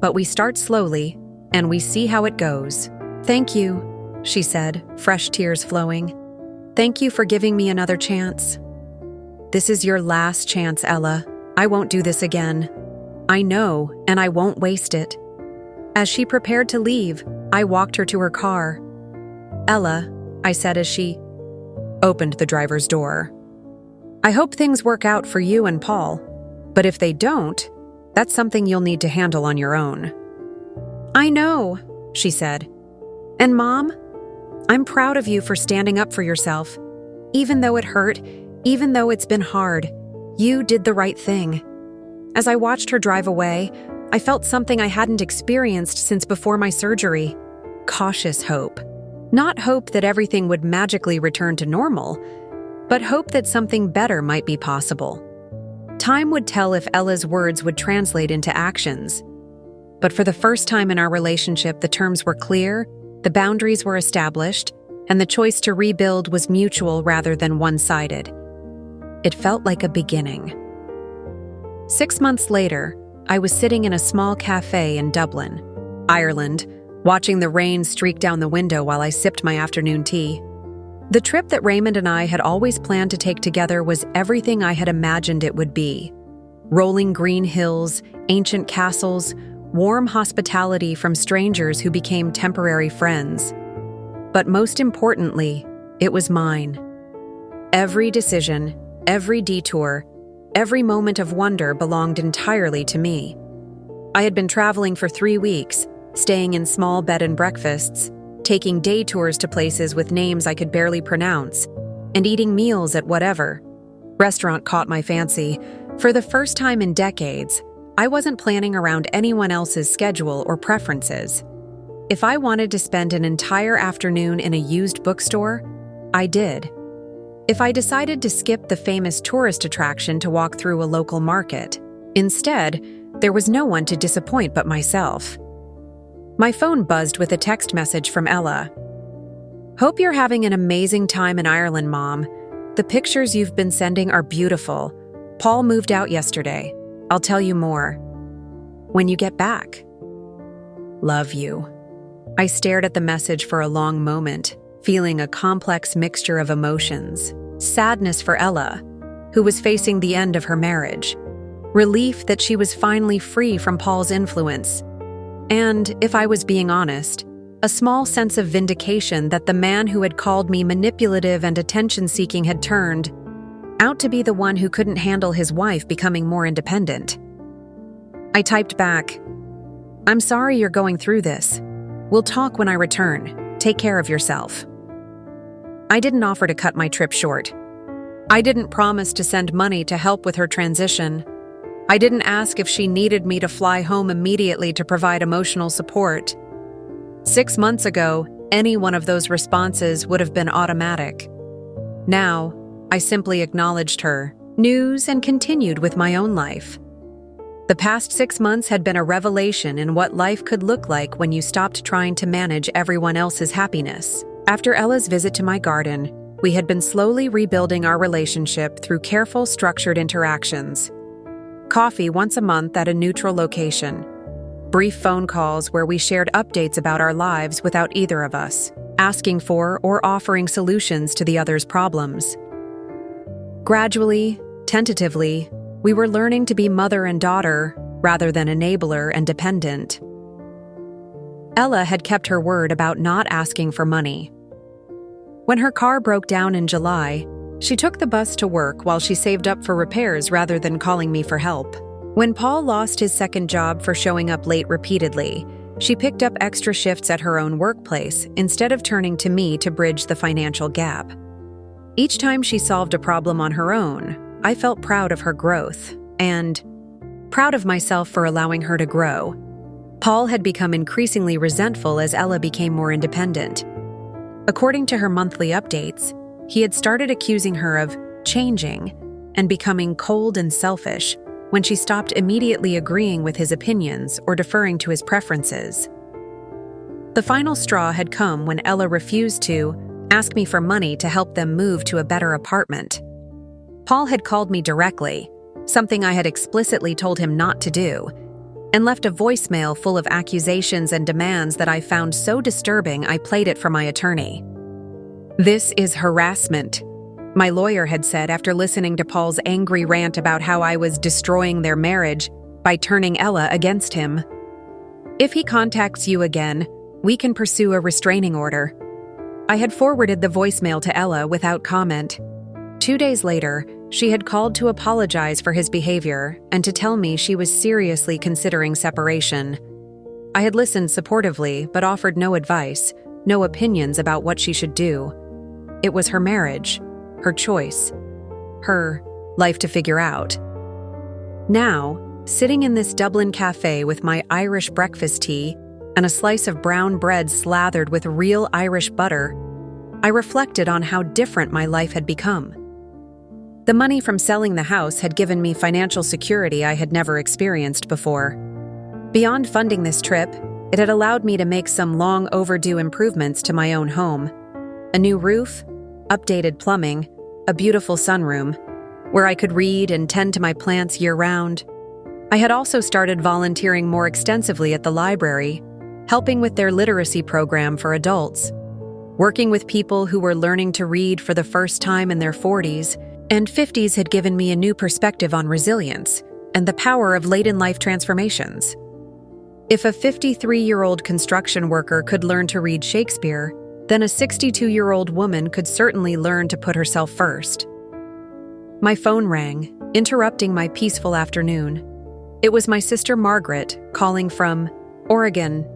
but we start slowly, and we see how it goes." "Thank you," she said, fresh tears flowing. "Thank you for giving me another chance." "This is your last chance, Ella. I won't do this again. I know, and I won't waste it." As she prepared to leave, I walked her to her car. "Ella," I said as she opened the driver's door, "I hope things work out for you and Paul, but if they don't, that's something you'll need to handle on your own." "I know," she said. "And Mom, I'm proud of you for standing up for yourself. Even though it hurt, even though it's been hard, you did the right thing." As I watched her drive away, I felt something I hadn't experienced since before my surgery. Cautious hope. Not hope that everything would magically return to normal, but hope that something better might be possible. Time would tell if Ella's words would translate into actions. But for the first time in our relationship, the terms were clear, the boundaries were established, and the choice to rebuild was mutual rather than one-sided. It felt like a beginning. 6 months later, I was sitting in a small cafe in Dublin, Ireland, watching the rain streak down the window while I sipped my afternoon tea. The trip that Raymond and I had always planned to take together was everything I had imagined it would be. Rolling green hills, ancient castles, warm hospitality from strangers who became temporary friends. But most importantly, it was mine. Every decision, every detour, every moment of wonder belonged entirely to me. I had been traveling for 3 weeks, staying in small bed and breakfasts, taking day tours to places with names I could barely pronounce, and eating meals at whatever restaurant caught my fancy. For the first time in decades, I wasn't planning around anyone else's schedule or preferences. If I wanted to spend an entire afternoon in a used bookstore, I did. If I decided to skip the famous tourist attraction to walk through a local market, instead, there was no one to disappoint but myself. My phone buzzed with a text message from Ella. "Hope you're having an amazing time in Ireland, Mom. The pictures you've been sending are beautiful. Paul moved out yesterday. I'll tell you more when you get back. Love you." I stared at the message for a long moment, feeling a complex mixture of emotions. Sadness for Ella, who was facing the end of her marriage. Relief that she was finally free from Paul's influence. And, if I was being honest, a small sense of vindication that the man who had called me manipulative and attention-seeking had turned out to be the one who couldn't handle his wife becoming more independent. I typed back, "I'm sorry you're going through this. We'll talk when I return. Take care of yourself." I didn't offer to cut my trip short. I didn't promise to send money to help with her transition. I didn't ask if she needed me to fly home immediately to provide emotional support. 6 months ago, any one of those responses would have been automatic. Now, I simply acknowledged her news and continued with my own life. The past 6 months had been a revelation in what life could look like when you stopped trying to manage everyone else's happiness. After Ella's visit to my garden, we had been slowly rebuilding our relationship through careful, structured interactions. Coffee once a month at a neutral location. Brief phone calls where we shared updates about our lives without either of us asking for or offering solutions to the other's problems. Gradually, tentatively, we were learning to be mother and daughter rather than enabler and dependent. Ella had kept her word about not asking for money. When her car broke down in July, she took the bus to work while she saved up for repairs rather than calling me for help. When Paul lost his second job for showing up late repeatedly, she picked up extra shifts at her own workplace instead of turning to me to bridge the financial gap. Each time she solved a problem on her own, I felt proud of her growth and proud of myself for allowing her to grow. Paul had become increasingly resentful as Ella became more independent. According to her monthly updates, he had started accusing her of changing and becoming cold and selfish when she stopped immediately agreeing with his opinions or deferring to his preferences. The final straw had come when Ella refused to ask me for money to help them move to a better apartment. Paul had called me directly, something I had explicitly told him not to do, and left a voicemail full of accusations and demands that I found so disturbing I played it for my attorney. "This is harassment," my lawyer had said after listening to Paul's angry rant about how I was destroying their marriage by turning Ella against him. "If he contacts you again, we can pursue a restraining order." I had forwarded the voicemail to Ella without comment. 2 days later, she had called to apologize for his behavior and to tell me she was seriously considering separation. I had listened supportively but offered no advice, no opinions about what she should do. It was her marriage, her choice, her life to figure out. Now, sitting in this Dublin cafe with my Irish breakfast tea and a slice of brown bread slathered with real Irish butter, I reflected on how different my life had become. The money from selling the house had given me financial security I had never experienced before. Beyond funding this trip, it had allowed me to make some long overdue improvements to my own home. A new roof, updated plumbing, a beautiful sunroom, where I could read and tend to my plants year-round. I had also started volunteering more extensively at the library, helping with their literacy program for adults, working with people who were learning to read for the first time in their 40s and 50s had given me a new perspective on resilience and the power of late-in-life transformations. If a 53-year-old construction worker could learn to read Shakespeare, then a 62-year-old woman could certainly learn to put herself first. My phone rang, interrupting my peaceful afternoon. It was my sister Margaret, calling from Oregon.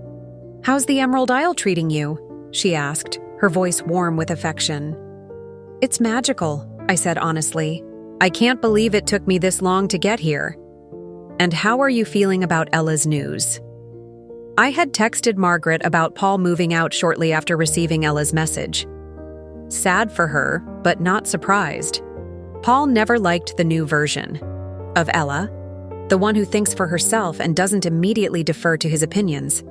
"How's the Emerald Isle treating you?" she asked, her voice warm with affection. "It's magical," I said honestly. "I can't believe it took me this long to get here." "And how are you feeling about Ella's news?" I had texted Margaret about Paul moving out shortly after receiving Ella's message. Sad for her, but not surprised. Paul never liked the new version of Ella, the one who thinks for herself and doesn't immediately defer to his opinions.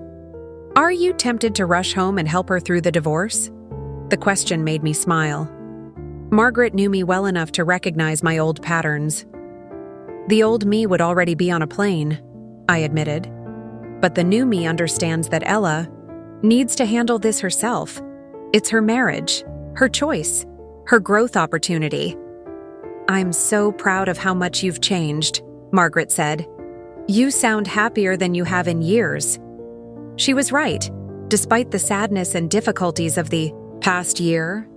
"Are you tempted to rush home and help her through the divorce?" The question made me smile. Margaret knew me well enough to recognize my old patterns. The old me would already be on a plane, I admitted. But the new me understands that Ella needs to handle this herself. It's her marriage, her choice, her growth opportunity. "I'm so proud of how much you've changed," Margaret said. "You sound happier than you have in years." She was right. Despite the sadness and difficulties of the past year,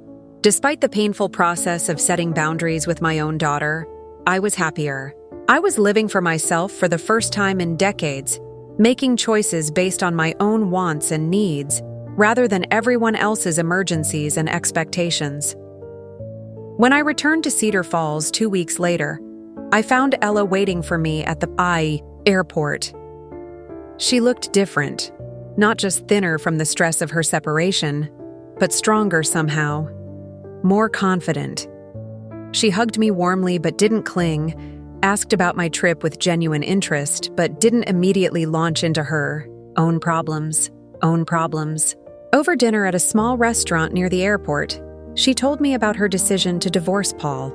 despite the painful process of setting boundaries with my own daughter, I was happier. I was living for myself for the first time in decades, making choices based on my own wants and needs, rather than everyone else's emergencies and expectations. When I returned to Cedar Falls 2 weeks later, I found Ella waiting for me at the airport. She looked different, not just thinner from the stress of her separation, but stronger somehow, more confident. She hugged me warmly but didn't cling, asked about my trip with genuine interest but didn't immediately launch into her own problems. Over dinner at a small restaurant near the airport, she told me about her decision to divorce Paul.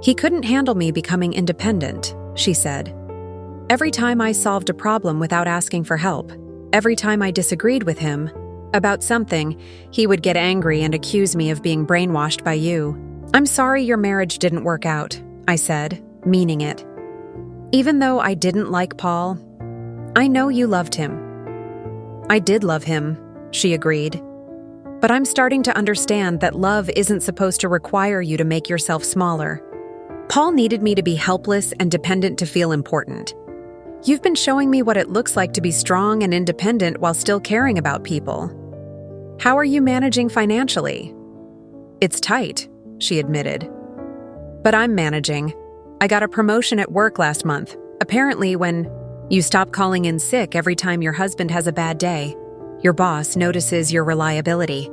"He couldn't handle me becoming independent," she said. "Every time I solved a problem without asking for help, every time I disagreed with him about something, he would get angry and accuse me of being brainwashed by you. I'm sorry your marriage didn't work out," I said, meaning it. "Even though I didn't like Paul, I know you loved him." "I did love him," she agreed. "But I'm starting to understand that love isn't supposed to require you to make yourself smaller. Paul needed me to be helpless and dependent to feel important. You've been showing me what it looks like to be strong and independent while still caring about people. How are you managing financially?" "It's tight," she admitted. But I'm managing. I got a promotion at work last month. Apparently, when you stop calling in sick every time your husband has a bad day, your boss notices your reliability.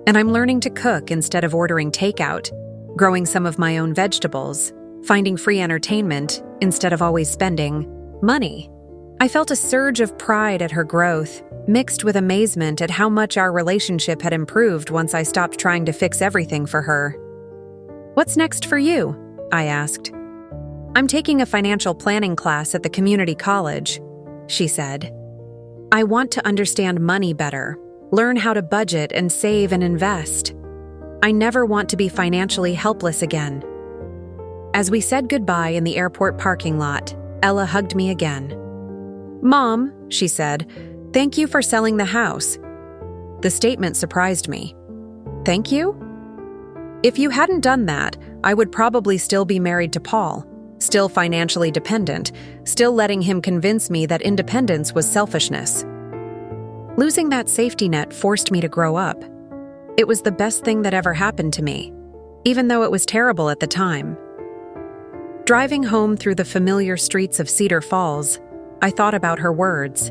And I'm learning to cook instead of ordering takeout, growing some of my own vegetables, finding free entertainment instead of always spending money. I felt a surge of pride at her growth, mixed with amazement at how much our relationship had improved once I stopped trying to fix everything for her. "What's next for you?" I asked. "I'm taking a financial planning class at the community college," she said. "I want to understand money better, learn how to budget and save and invest. I never want to be financially helpless again." As we said goodbye in the airport parking lot, Ella hugged me again. "Mom," she said, "thank you for selling the house." The statement surprised me. "Thank you?" If you hadn't done that, I would probably still be married to Paul, still financially dependent, still letting him convince me that independence was selfishness. Losing that safety net forced me to grow up. It was the best thing that ever happened to me, even though it was terrible at the time. Driving home through the familiar streets of Cedar Falls, I thought about her words.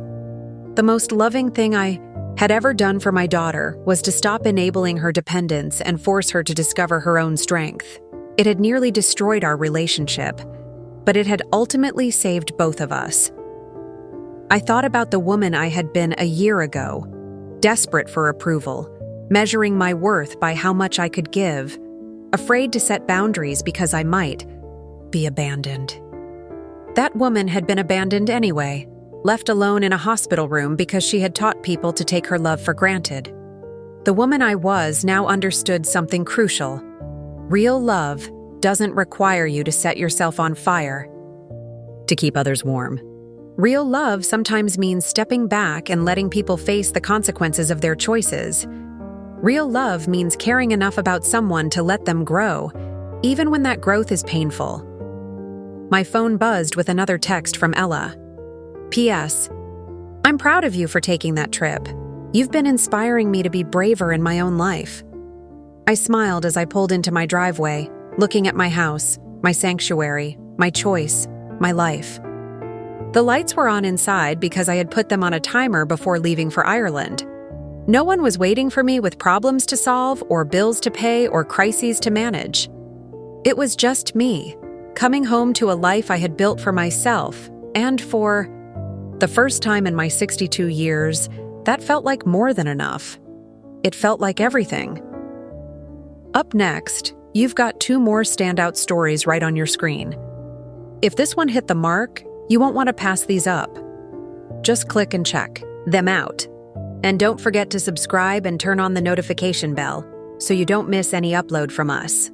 The most loving thing I had ever done for my daughter was to stop enabling her dependence and force her to discover her own strength. It had nearly destroyed our relationship, but it had ultimately saved both of us. I thought about the woman I had been a year ago, desperate for approval, measuring my worth by how much I could give, afraid to set boundaries because I might be abandoned. That woman had been abandoned anyway, left alone in a hospital room because she had taught people to take her love for granted. The woman I was now understood something crucial. Real love doesn't require you to set yourself on fire to keep others warm. Real love sometimes means stepping back and letting people face the consequences of their choices. Real love means caring enough about someone to let them grow, even when that growth is painful. My phone buzzed with another text from Ella. P.S. I'm proud of you for taking that trip. You've been inspiring me to be braver in my own life. I smiled as I pulled into my driveway, looking at my house, my sanctuary, my choice, my life. The lights were on inside because I had put them on a timer before leaving for Ireland. No one was waiting for me with problems to solve or bills to pay or crises to manage. It was just me, coming home to a life I had built for myself, and for the first time in my 62 years, that felt like more than enough. It felt like everything. Up next, you've got 2 more standout stories right on your screen. If this one hit the mark, you won't want to pass these up. Just click and check them out. And don't forget to subscribe and turn on the notification bell so you don't miss any upload from us.